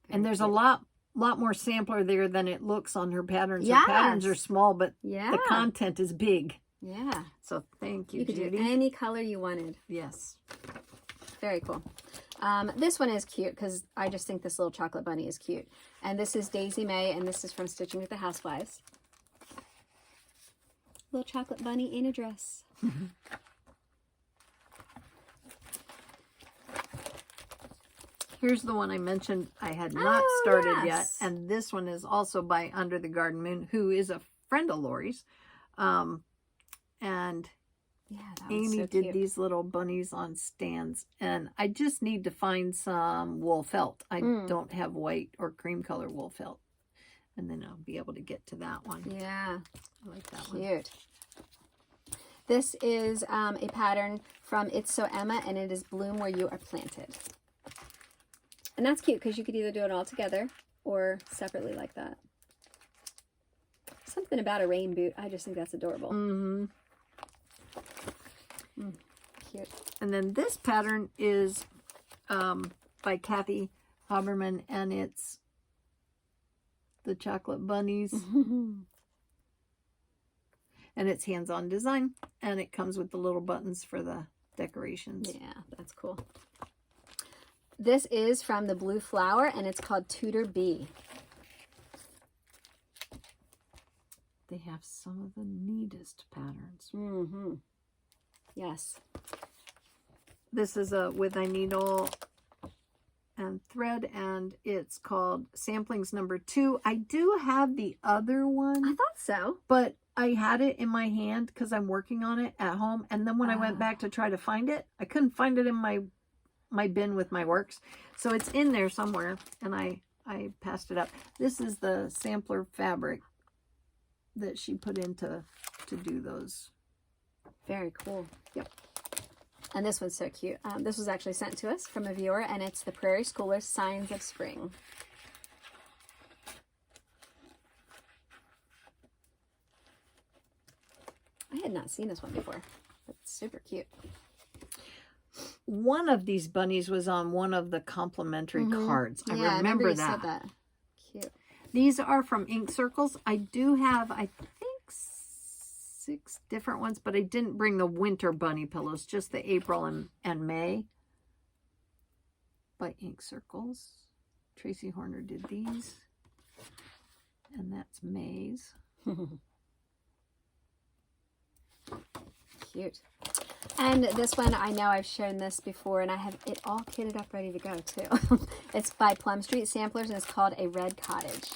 And there's a lot more sampler there than it looks on her patterns. Yes. Her patterns are small, but Yeah. the content is big. Yeah. So thank you, You could Judy. do any color you wanted. Yes. Very cool. This one is cute because I just think this little chocolate bunny is cute. And this is Daisy May, and this is from Stitching with the Housewives. Little chocolate bunny in a dress. Here's the one I mentioned I had not started yet. yes. And this one is also by Under the Garden Moon, who is a friend of Lori's. And Yeah, that was Amy so did cute. these little bunnies on stands. And I just need to find some wool felt. I don't have white or cream color wool felt. And then I'll be able to get to that one. Yeah, I like that one. cute. This is a pattern from It's So Emma, and it is Bloom Where You Are Planted. And that's cute because you could either do it all together or separately like that. Something about a rain boot. I just think that's adorable. Mm-hmm. Cute. And then this pattern is by Kathy Haberman, and it's the chocolate bunnies. And it's hands-on design, and it comes with the little buttons for the decorations. Yeah, that's cool. This is from the Blue Flower, and it's called Tudor Bee. They have some of the neatest patterns. Mm-hmm. Yes. This is a with a needle and thread, and it's called Samplings number 2. I do have the other one, I thought so. but I had it in my hand because I'm working on it at home. And then when I went back to try to find it, I couldn't find it in my bin with my works. So it's in there somewhere, and I passed it up. This is the sampler fabric that she put in to do those. Very cool. Yep. And this one's so cute. This was actually sent to us from a viewer, and it's the Prairie Schoolers Signs of Spring. I had not seen this one before. It's super cute. One of these bunnies was on one of the complimentary cards. I Yeah, remember you that. said that. Cute. These are from Ink Circles. I do have, I think, 6 different ones, but I didn't bring the winter bunny pillows, just the April and May by Ink Circles. Tracy Horner did these. And that's May's. Cute. And this one, I know I've shown this before, and I have it all kitted up ready to go too. It's by Plum Street Samplers, and it's called A Red Cottage.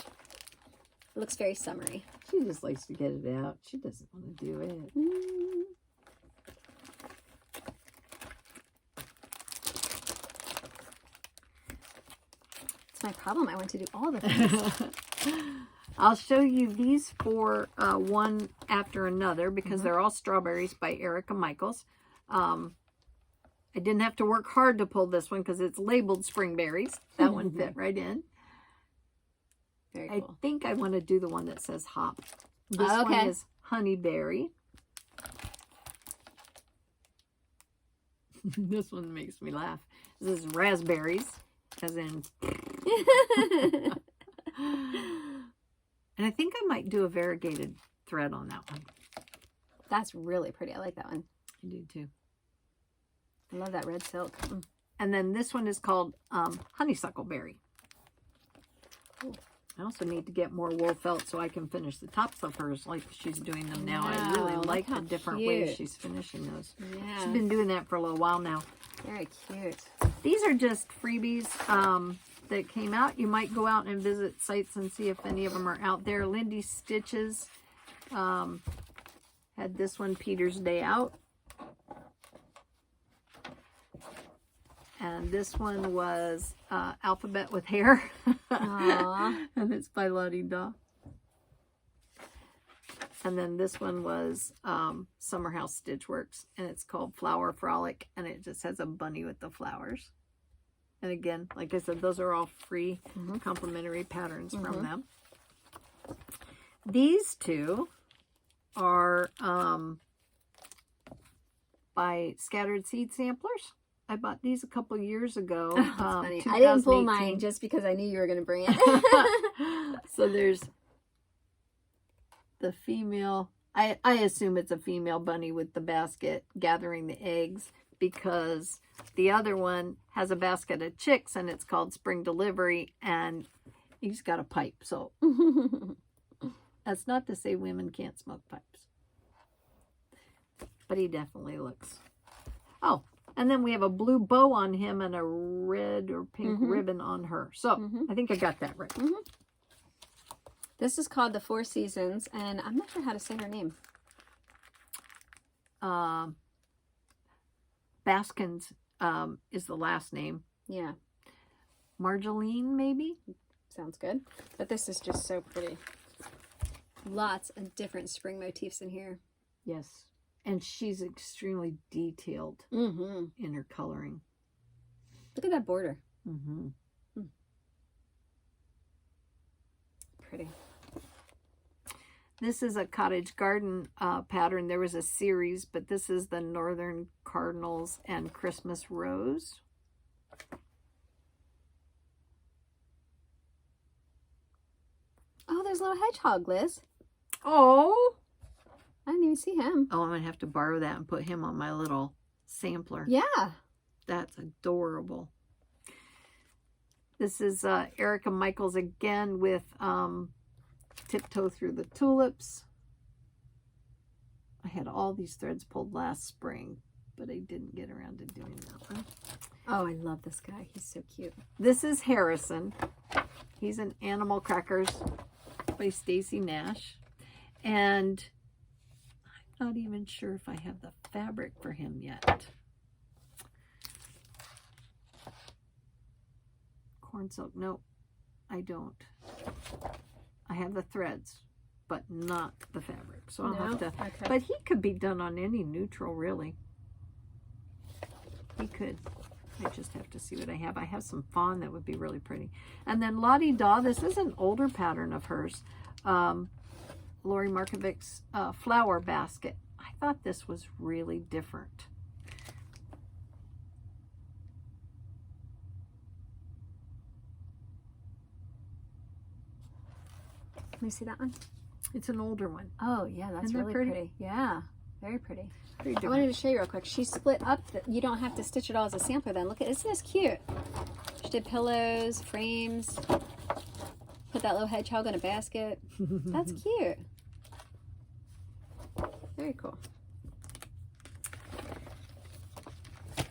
It looks very summery. She just likes to get it out. She doesn't want to do it. It's my problem. I want to do all the things. I'll show you these 4 one after another because they're all strawberries by Erica Michaels. I didn't have to work hard to pull this one because it's labeled spring berries. That one fit right in. Very I cool. think I want to do the one that says hop. This Okay. one is honeyberry. This one makes me laugh. This is raspberries, as in. And I think I might do a variegated thread on that one. That's really pretty. I like that one. I do too. I love that red silk. And then this one is called honeysuckle berry. Cool. I also need to get more wool felt so I can finish the tops of hers like she's doing them now. I Wow, really look like the how different cute. ways she's finishing those. Yeah. She's been doing that for a little while now. Very cute. These are just freebies that came out. You might go out and visit sites and see if any of them are out there. Lindy Stitches had this one, Peter's Day Out. And this one was Alphabet with Hair. Aww. And it's by Lottie Daw. And then this one was Summer House Stitchworks, and it's called Flower Frolic, and it just has a bunny with the flowers. And again, like I said, those are all free complimentary patterns from them. These two are by Scattered Seed Samplers. I bought these a couple years ago. That's funny. I didn't pull mine just because I knew you were going to bring it. So there's the female. I assume it's a female bunny with the basket gathering the eggs, because the other one has a basket of chicks and it's called Spring Delivery, and he's got a pipe. So that's not to say women can't smoke pipes, but he definitely looks. Oh, and then we have a blue bow on him and a red or pink ribbon on her. So I think I got that right. This is called the Four Seasons, and I'm not sure how to say her name. Baskins is the last name. Yeah. Marjolaine, maybe? Sounds good. But this is just so pretty. Lots of different spring motifs in here. Yes. And she's extremely detailed in her coloring. Look at that border. Pretty. This is a cottage garden pattern. There was a series, but this is the Northern Cardinals and Christmas Rose. Oh, there's a little hedgehog, Liz. Oh! I didn't even see him. Oh, I'm going to have to borrow that and put him on my little sampler. Yeah. That's adorable. This is Erica Michaels again with Tiptoe Through the Tulips. I had all these threads pulled last spring, but I didn't get around to doing that one. Oh, I love this guy. He's so cute. This is Harrison. He's an Animal Crackers by Stacy Nash. And I'm not even sure if I have the fabric for him yet. Corn silk, no, I don't. I have the threads, but not the fabric. So I'll have to, okay. But he could be done on any neutral, really. He could. I just have to see what I have. I have some fawn that would be really pretty. And then Lottie Daw, this is an older pattern of hers. Lori Markovic's flower basket. I thought this was really different. Can we see that one? It's an older one. Oh, yeah, that's Isn't that really pretty? Yeah, very pretty. Pretty I wanted to show you real quick. She split up. You don't have to stitch it all as a sampler then. Look at, isn't this cute? She did pillows, frames, put that little hedgehog in a basket. That's cute. Very cool.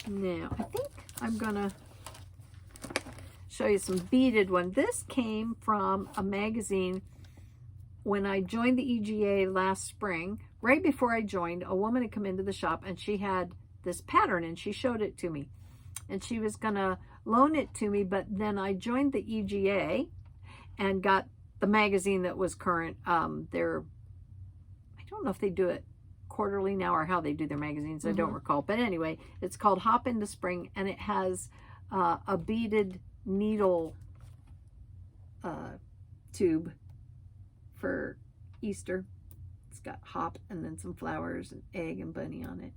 Now, I think I'm going to show you some beaded one. This came from a magazine when I joined the EGA last spring. Right before I joined, a woman had come into the shop and she had this pattern and she showed it to me. And she was going to loan it to me, but then I joined the EGA and got the magazine that was current. I don't know if they do it quarterly now or how they do their magazines. I don't recall. But anyway, it's called Hop into Spring, and it has a beaded needle tube for Easter. It's got hop and then some flowers and egg and bunny on it.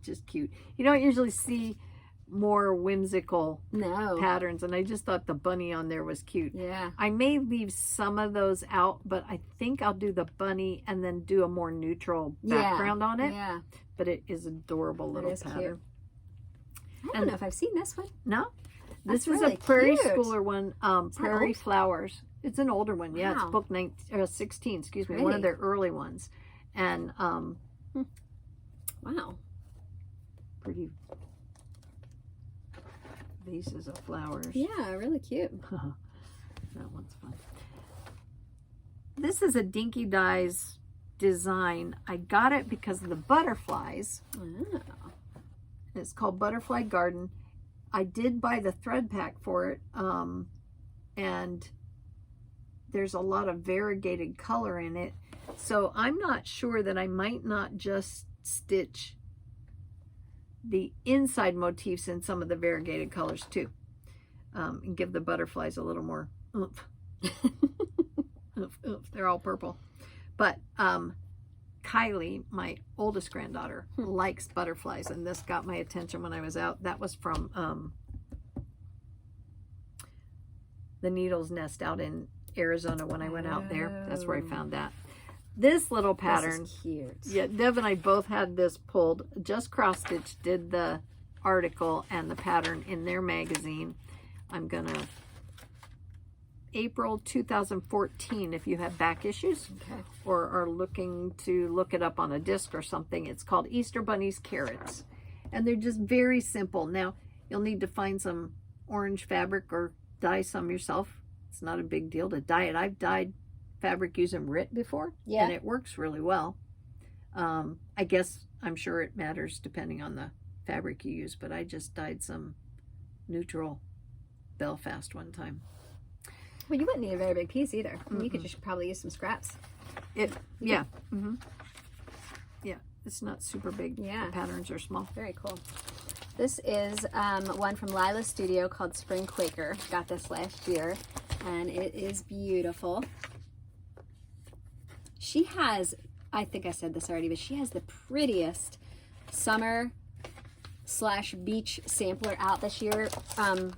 Just cute. You don't usually see more whimsical patterns, and I just thought the bunny on there was cute. Yeah. I may leave some of those out, but I think I'll do the bunny and then do a more neutral background on it. Yeah. But it is adorable little pattern. Cute. I don't know if I've seen this one. No? This That's is really a Prairie cute. Schooler one, Prairie Flowers. It's an older one. Yeah, Wow. it's book 16, excuse me, Pretty. one of their early ones. And Wow. pretty vases of flowers. Yeah, really cute. That one's fun. This is a Dinky Dyes design. I got it because of the butterflies. Wow. It's called Butterfly Garden. I did buy the thread pack for it, and there's a lot of variegated color in it. So I'm not sure that I might not just stitch the inside motifs in some of the variegated colors too, and give the butterflies a little more oomph. Oomph, oomph. They're all purple. But Kylie, my oldest granddaughter, likes butterflies, and this got my attention when I was out. That was from the Needles Nest out in Arizona when I went out there. That's where I found that. This little pattern. This is cute. Yeah, Dev and I both had this pulled. Just Cross Stitch did the article and the pattern in their magazine. I'm gonna April 2014 if you have back issues, Okay. or are looking to look it up on a disc or something. It's called Easter Bunny's Carrots, and they're just very simple. Now you'll need to find some orange fabric or dye some yourself. It's not a big deal to dye it. I've dyed fabric using RIT before, Yeah. and it works really well. I guess I'm sure it matters depending on the fabric you use, but I just dyed some neutral Belfast one time. Well, you wouldn't need a very big piece either. I mean, you could just probably use some scraps. Yeah. Yeah, it's not super big. Yeah. The patterns are small. Very cool. This is one from Lila's Studio called Spring Quaker. Got this last year, and it is beautiful. She has, I think I said this already, but she has the prettiest summer/beach sampler out this year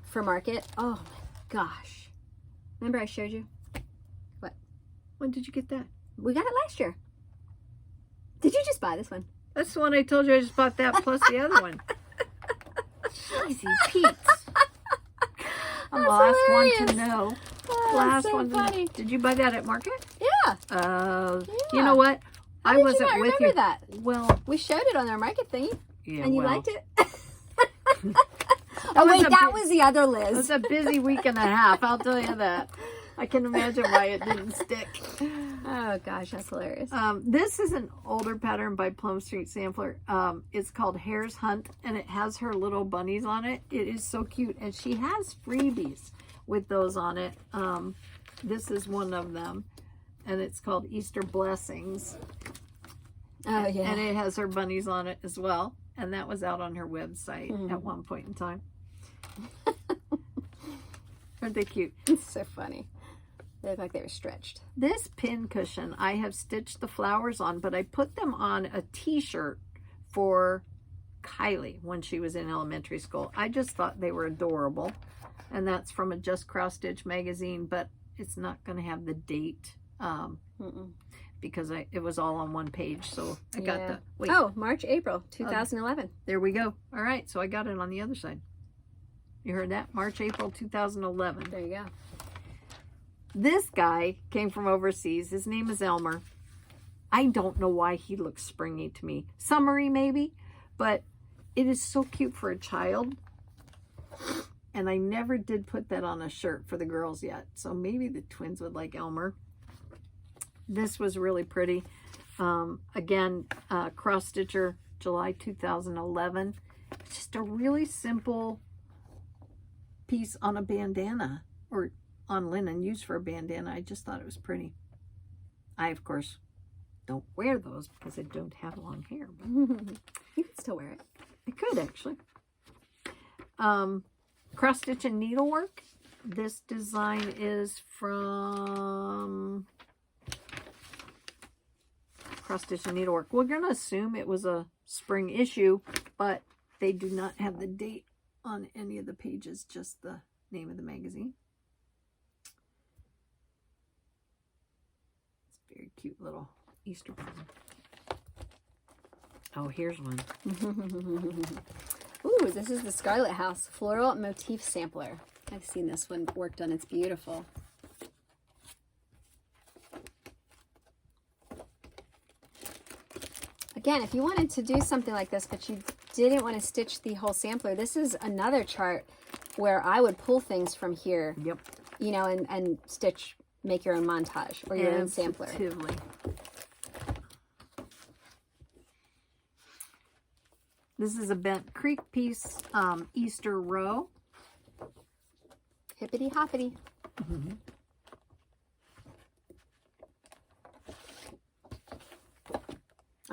for market. Oh my gosh. Remember I showed you? What? When did you get that? We got it last year. Did you just buy this one? That's the one I told you I just bought that plus the other one. Easy Pete's. I'm the last hilarious. one to know. Oh, Last so one to funny. know. Did you buy that at market? Yeah. You know what? How I did wasn't you not with remember you. that? Well, We showed it on our market thingy, yeah, and you well, liked it. That Oh was wait, a that bit- was the other It Liz. was a busy week and a half, I'll tell you that. I can imagine why it didn't stick. Oh gosh, that's hilarious. This is an older pattern by Plum Street Sampler. It's called Hare's Hunt, and it has her little bunnies on it. It is so cute, and she has freebies with those on it. This is one of them, and it's called Easter Blessings. Oh yeah. And it has her bunnies on it as well, and that was out on her website at one point in time. Aren't they cute? It's so funny. They look like they were stretched. This pin cushion, I have stitched the flowers on, but I put them on a t-shirt for Kylie when she was in elementary school. I just thought they were adorable. And that's from a Just Cross Stitch magazine, but it's not going to have the date because it was all on one page. So I got the, wait, Oh, March, April 2011. there we go. All right, so I got it on the other side. You heard that? March, April 2011. There you go. This guy came from overseas. His name is Elmer. I don't know why he looks springy to me. Summery maybe, but it is so cute for a child. And I never did put that on a shirt for the girls yet. So maybe the twins would like Elmer. This was really pretty. Again, Cross Stitcher, July 2011. It's just a really simple piece on a bandana, or on linen used for a bandana. I just thought it was pretty. I, of course, don't wear those because I don't have long hair. But You can still wear it. I could actually. Cross Stitch and Needlework. This design is from Cross Stitch and Needlework. We're going to assume it was a spring issue, but they do not have the date on any of the pages, just the name of the magazine. It's a very cute little Easter present. Oh, here's one. Ooh, this is the Scarlet House Floral Motif Sampler. I've seen this one worked on. It's beautiful. Again, if you wanted to do something like this, but you didn't want to stitch the whole sampler, this is another chart where I would pull things from here, Yep. you know, and stitch, make your own montage or your own sampler. Positively. This is a Bent Creek piece, Easter row. Hippity hoppity.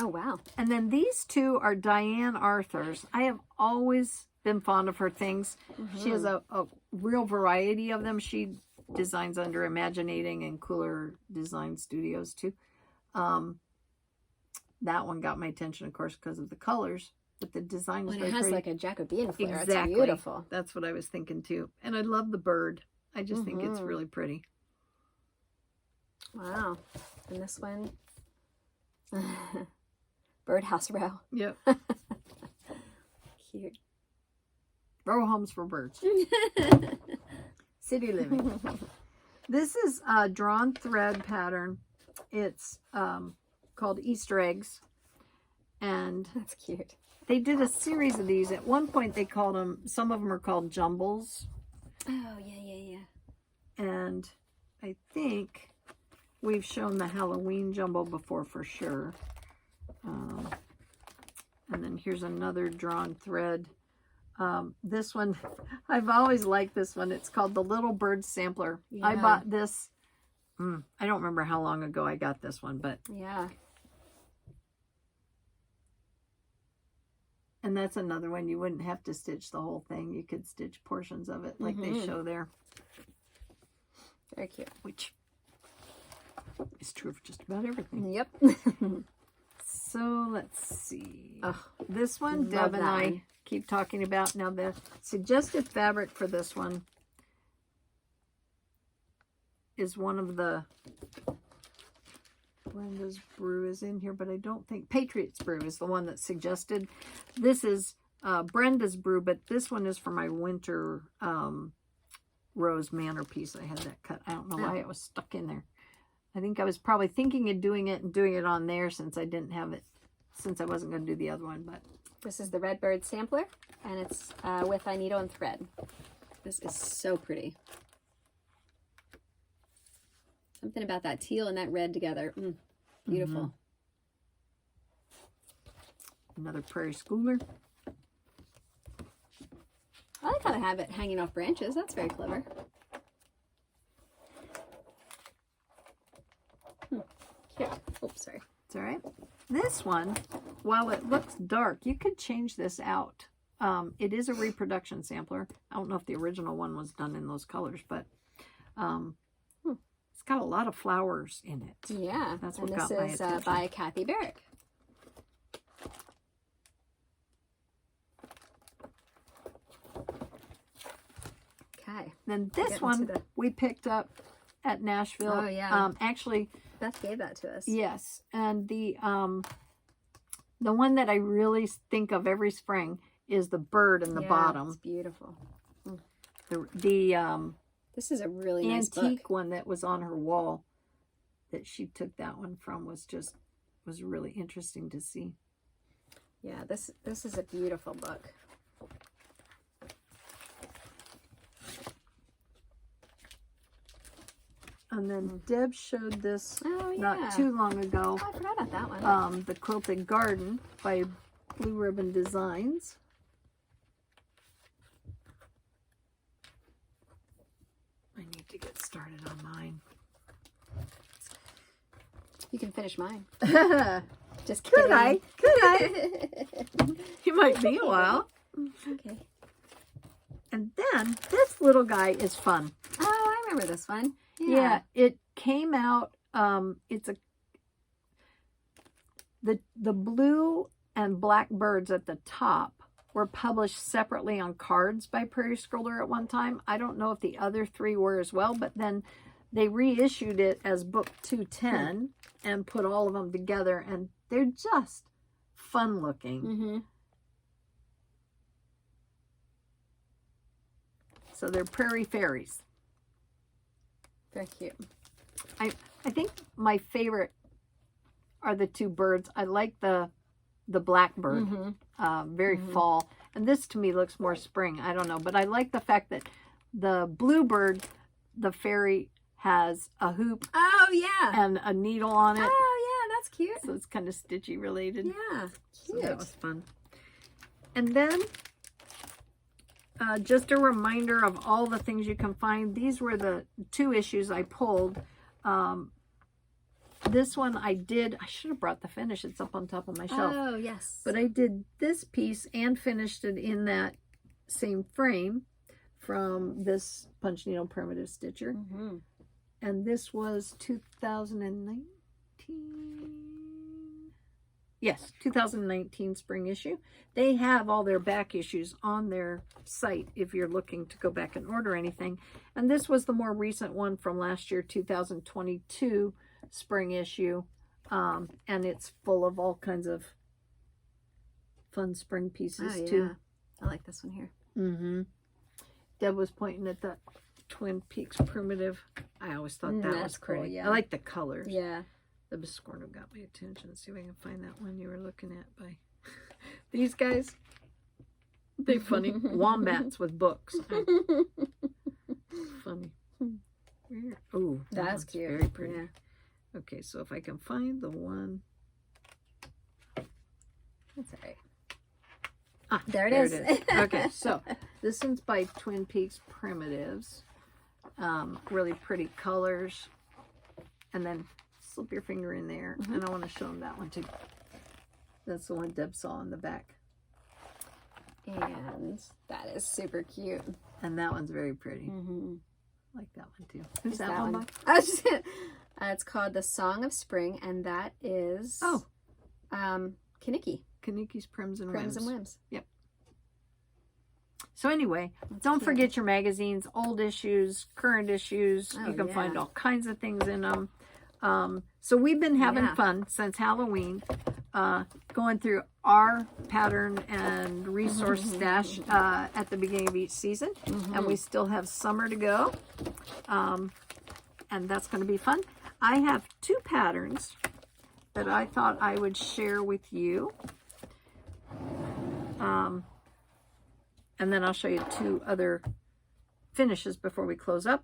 Oh, wow. And then these two are Diane Arthur's. I have always been fond of her things. She has a real variety of them. She designs under Imaginating and Cooler Design Studios too. That one got my attention, of course, because of the colors, but the design is Well, very it has pretty. like a Jacobean flair. Exactly. It's beautiful. That's what I was thinking too. And I love the bird. I just think it's really pretty. Wow. And this one, Birdhouse Row. Yep. Cute. Row homes for birds. City living. This is a drawn thread pattern. It's called Easter eggs. And That's cute. they did a series of these. At one point they called them, some of them are called jumbles. Oh, yeah. And I think we've shown the Halloween jumble before for sure. And then here's another drawn thread. This one, I've always liked this one. It's called the Little Bird Sampler. Yeah. I bought this, I don't remember how long ago I got this one, but. Yeah. And that's another one. You wouldn't have to stitch the whole thing. You could stitch portions of it like they show there. Very cute. Which is true for just about everything. Yep. So let's see. Oh, This one, love Deb and that I one. keep talking about. Now the suggested fabric for this one is one of the Brenda's Brew is in here, but I don't think Patriot's Brew is the one that's suggested. This is Brenda's Brew, but this one is for my winter Rose Manor piece. I had that cut. I don't know why it was stuck in there. I think I was probably thinking of doing it on there since I didn't have it, since I wasn't going to do the other one. But this is the Redbird Sampler, and it's with needle and thread. This is so pretty. Something about that teal and that red together. Beautiful. Another Prairie Schooler. I like how they have it hanging off branches. That's very clever. Cute. Oops, sorry. It's all right. This one, while it looks dark, you could change this out. It is a reproduction sampler. I don't know if the original one was done in those colors, but it's got a lot of flowers in it. Yeah, That's and what this got my is attention. by Kathy Barrick. Okay. Then this Get one into the- we picked up at Nashville. Oh, yeah. Actually, Beth gave that to us. yes. And the one that I really think of every spring is the bird in the Yeah, bottom. It's beautiful. The This is a really nice antique book. one that was on her wall that she took that one from was really interesting to see. Yeah, this is a beautiful book. And then Deb showed this Oh, yeah. not too long ago. Oh, I forgot about that one. The Quilted Garden by Blue Ribbon Designs. I need to get started on mine. You can finish mine. Could Just kidding. I? Could I? You might be a while. Okay. And then this little guy is fun. Oh, I remember this one. Yeah, it came out. It's the blue and black birds at the top were published separately on cards by Prairie Schooler at one time. I don't know if the other three were as well, but then they reissued it as book 210 and put all of them together, and they're just fun looking. Mm-hmm. So they're Prairie Fairies. Very cute. I think my favorite are the two birds. I like the blackbird, very fall. And this to me looks more spring. I don't know, but I like the fact that the bluebird, the fairy, has a hoop Oh, yeah. and a needle on it. Oh, yeah, that's cute. So it's kind of stitchy related. Yeah, So cute. that was fun. And then just a reminder of all the things you can find. These were the two issues I pulled. this one I should have brought the finish. It's up on top of my shelf. Oh, yes. But I did this piece and finished it in that same frame from this punch needle primitive stitcher. Mm-hmm. And this was 2019. Yes, 2019 spring issue. They have all their back issues on their site if you're looking to go back and order anything. And this was the more recent one from last year, 2022 spring issue. And it's full of all kinds of fun spring pieces too. I like this one here. Mm-hmm. Deb was pointing at the Twin Peaks primitive. I always thought that was cool. Yeah. I like the colors. Yeah. The Biscorno got my attention. Let's see if I can find that one you were looking at by these guys. They're funny. Wombats with books. Funny. Oh, that's cute. Very pretty. Yeah. Okay, so if I can find the one. That's all right. Ah, there it is. Okay, so this one's by Twin Peaks Primitives. Really pretty colors. And then slip your finger in there. Mm-hmm. And I want to show them that one too. That's the one Deb saw in the back. And that is super cute. And that one's very pretty. Mm-hmm. I like that one too. Who's that one by? It's called The Song of Spring, and that is Kaniki. Kaniki's Prims and Prims Whims. and Whims. Yep. So anyway, don't forget your magazines, old issues, current issues. You can find all kinds of things in them. So we've been having fun since Halloween, going through our pattern and resource stash at the beginning of each season. And we still have summer to go. And that's going to be fun. I have 2 patterns that I thought I would share with you. And then I'll show you 2 other finishes before we close up.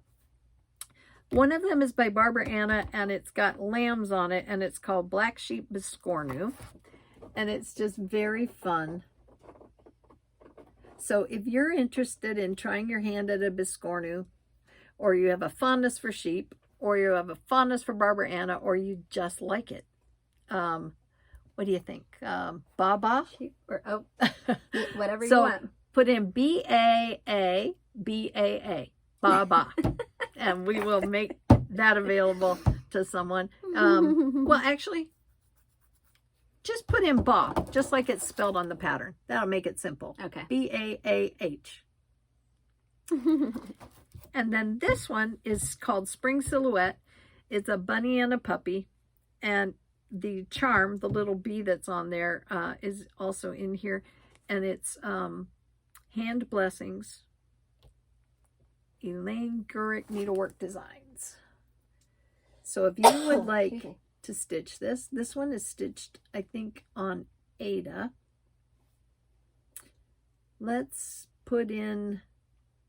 One of them is by Barbara Anna, and it's got lambs on it, and it's called Black Sheep Biscornu. And it's just very fun. So if you're interested in trying your hand at a Biscornu, or you have a fondness for sheep, or you have a fondness for Barbara Anna, or you just like it, what do you think? Baba? Sheep or whatever you so want. Put in B-A-A-B-A-A. Baba. And we will make that available to someone. Well, actually, just put in Ba, just like it's spelled on the pattern. That'll make it simple. Okay. B-A-A-H. And then this one is called Spring Silhouette. It's a bunny and a puppy. And the charm, the little bee that's on there, is also in here. And it's Hand Blessings, Elaine Gurick Needlework Designs. So if you would like to stitch this one is stitched, I think, on Ada. Let's put in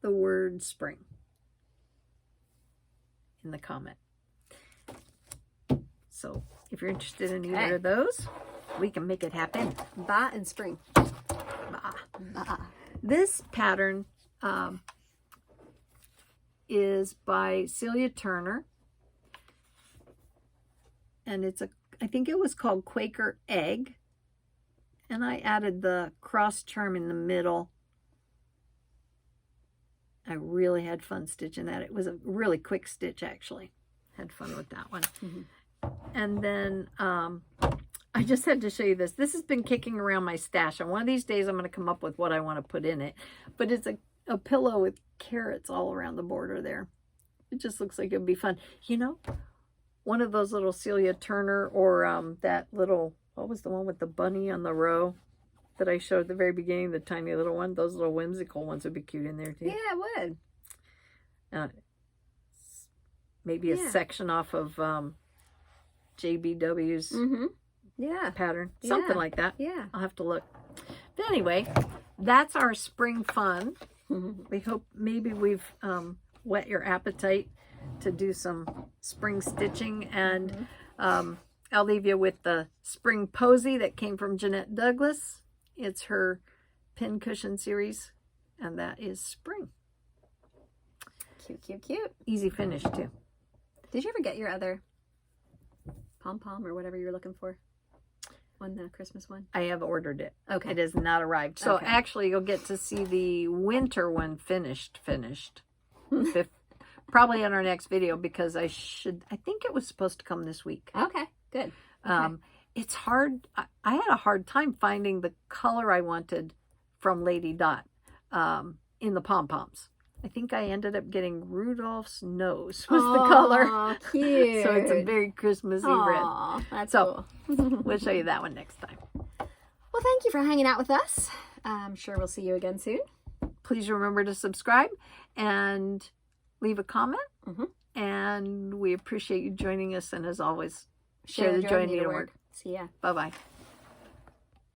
the word spring in the comment. So if you're interested in either of those, we can make it happen. Ba and spring. Ba. This pattern is by Celia Turner, and I think it was called Quaker Egg, and I added the cross charm in the middle. I really had fun stitching that. It was a really quick stitch, actually. Had fun with that one. And then I just had to show you this. This has been kicking around my stash, and one of these days I'm going to come up with what I want to put in it. But it's a pillow with carrots all around the border there. It just looks like it would be fun. You know, one of those little Celia Turner, or that little, what was the one with the bunny on the row that I showed at the very beginning, the tiny little one? Those little whimsical ones would be cute in there too. Yeah, it would. Maybe a section off of JBW's pattern. Something like that. Yeah. I'll have to look. But anyway, that's our spring fun. We hope maybe we've whet your appetite to do some spring stitching. And I'll leave you with the spring posy that came from Jeanette Douglas. It's her pin cushion series, and that is spring. Cute, cute, cute. Easy finish too. Did you ever get your other pom-pom or whatever you're looking for on the Christmas one? I have ordered it. Okay. It has not arrived. So Okay. actually you'll get to see the winter one finished. Probably in our next video, because I think it was supposed to come this week. Okay, good. Okay. It's hard. I had a hard time finding the color I wanted from Lady Dot in the pom-poms. I think I ended up getting Rudolph's nose was the color. Cute. So it's a very Christmassy red. That's So cool. we'll show you that one next time. Well, thank you for hanging out with us. I'm sure we'll see you again soon. Please remember to subscribe and leave a comment. Mm-hmm. And we appreciate you joining us. And as always, share the joy of needlework. See ya. Bye-bye.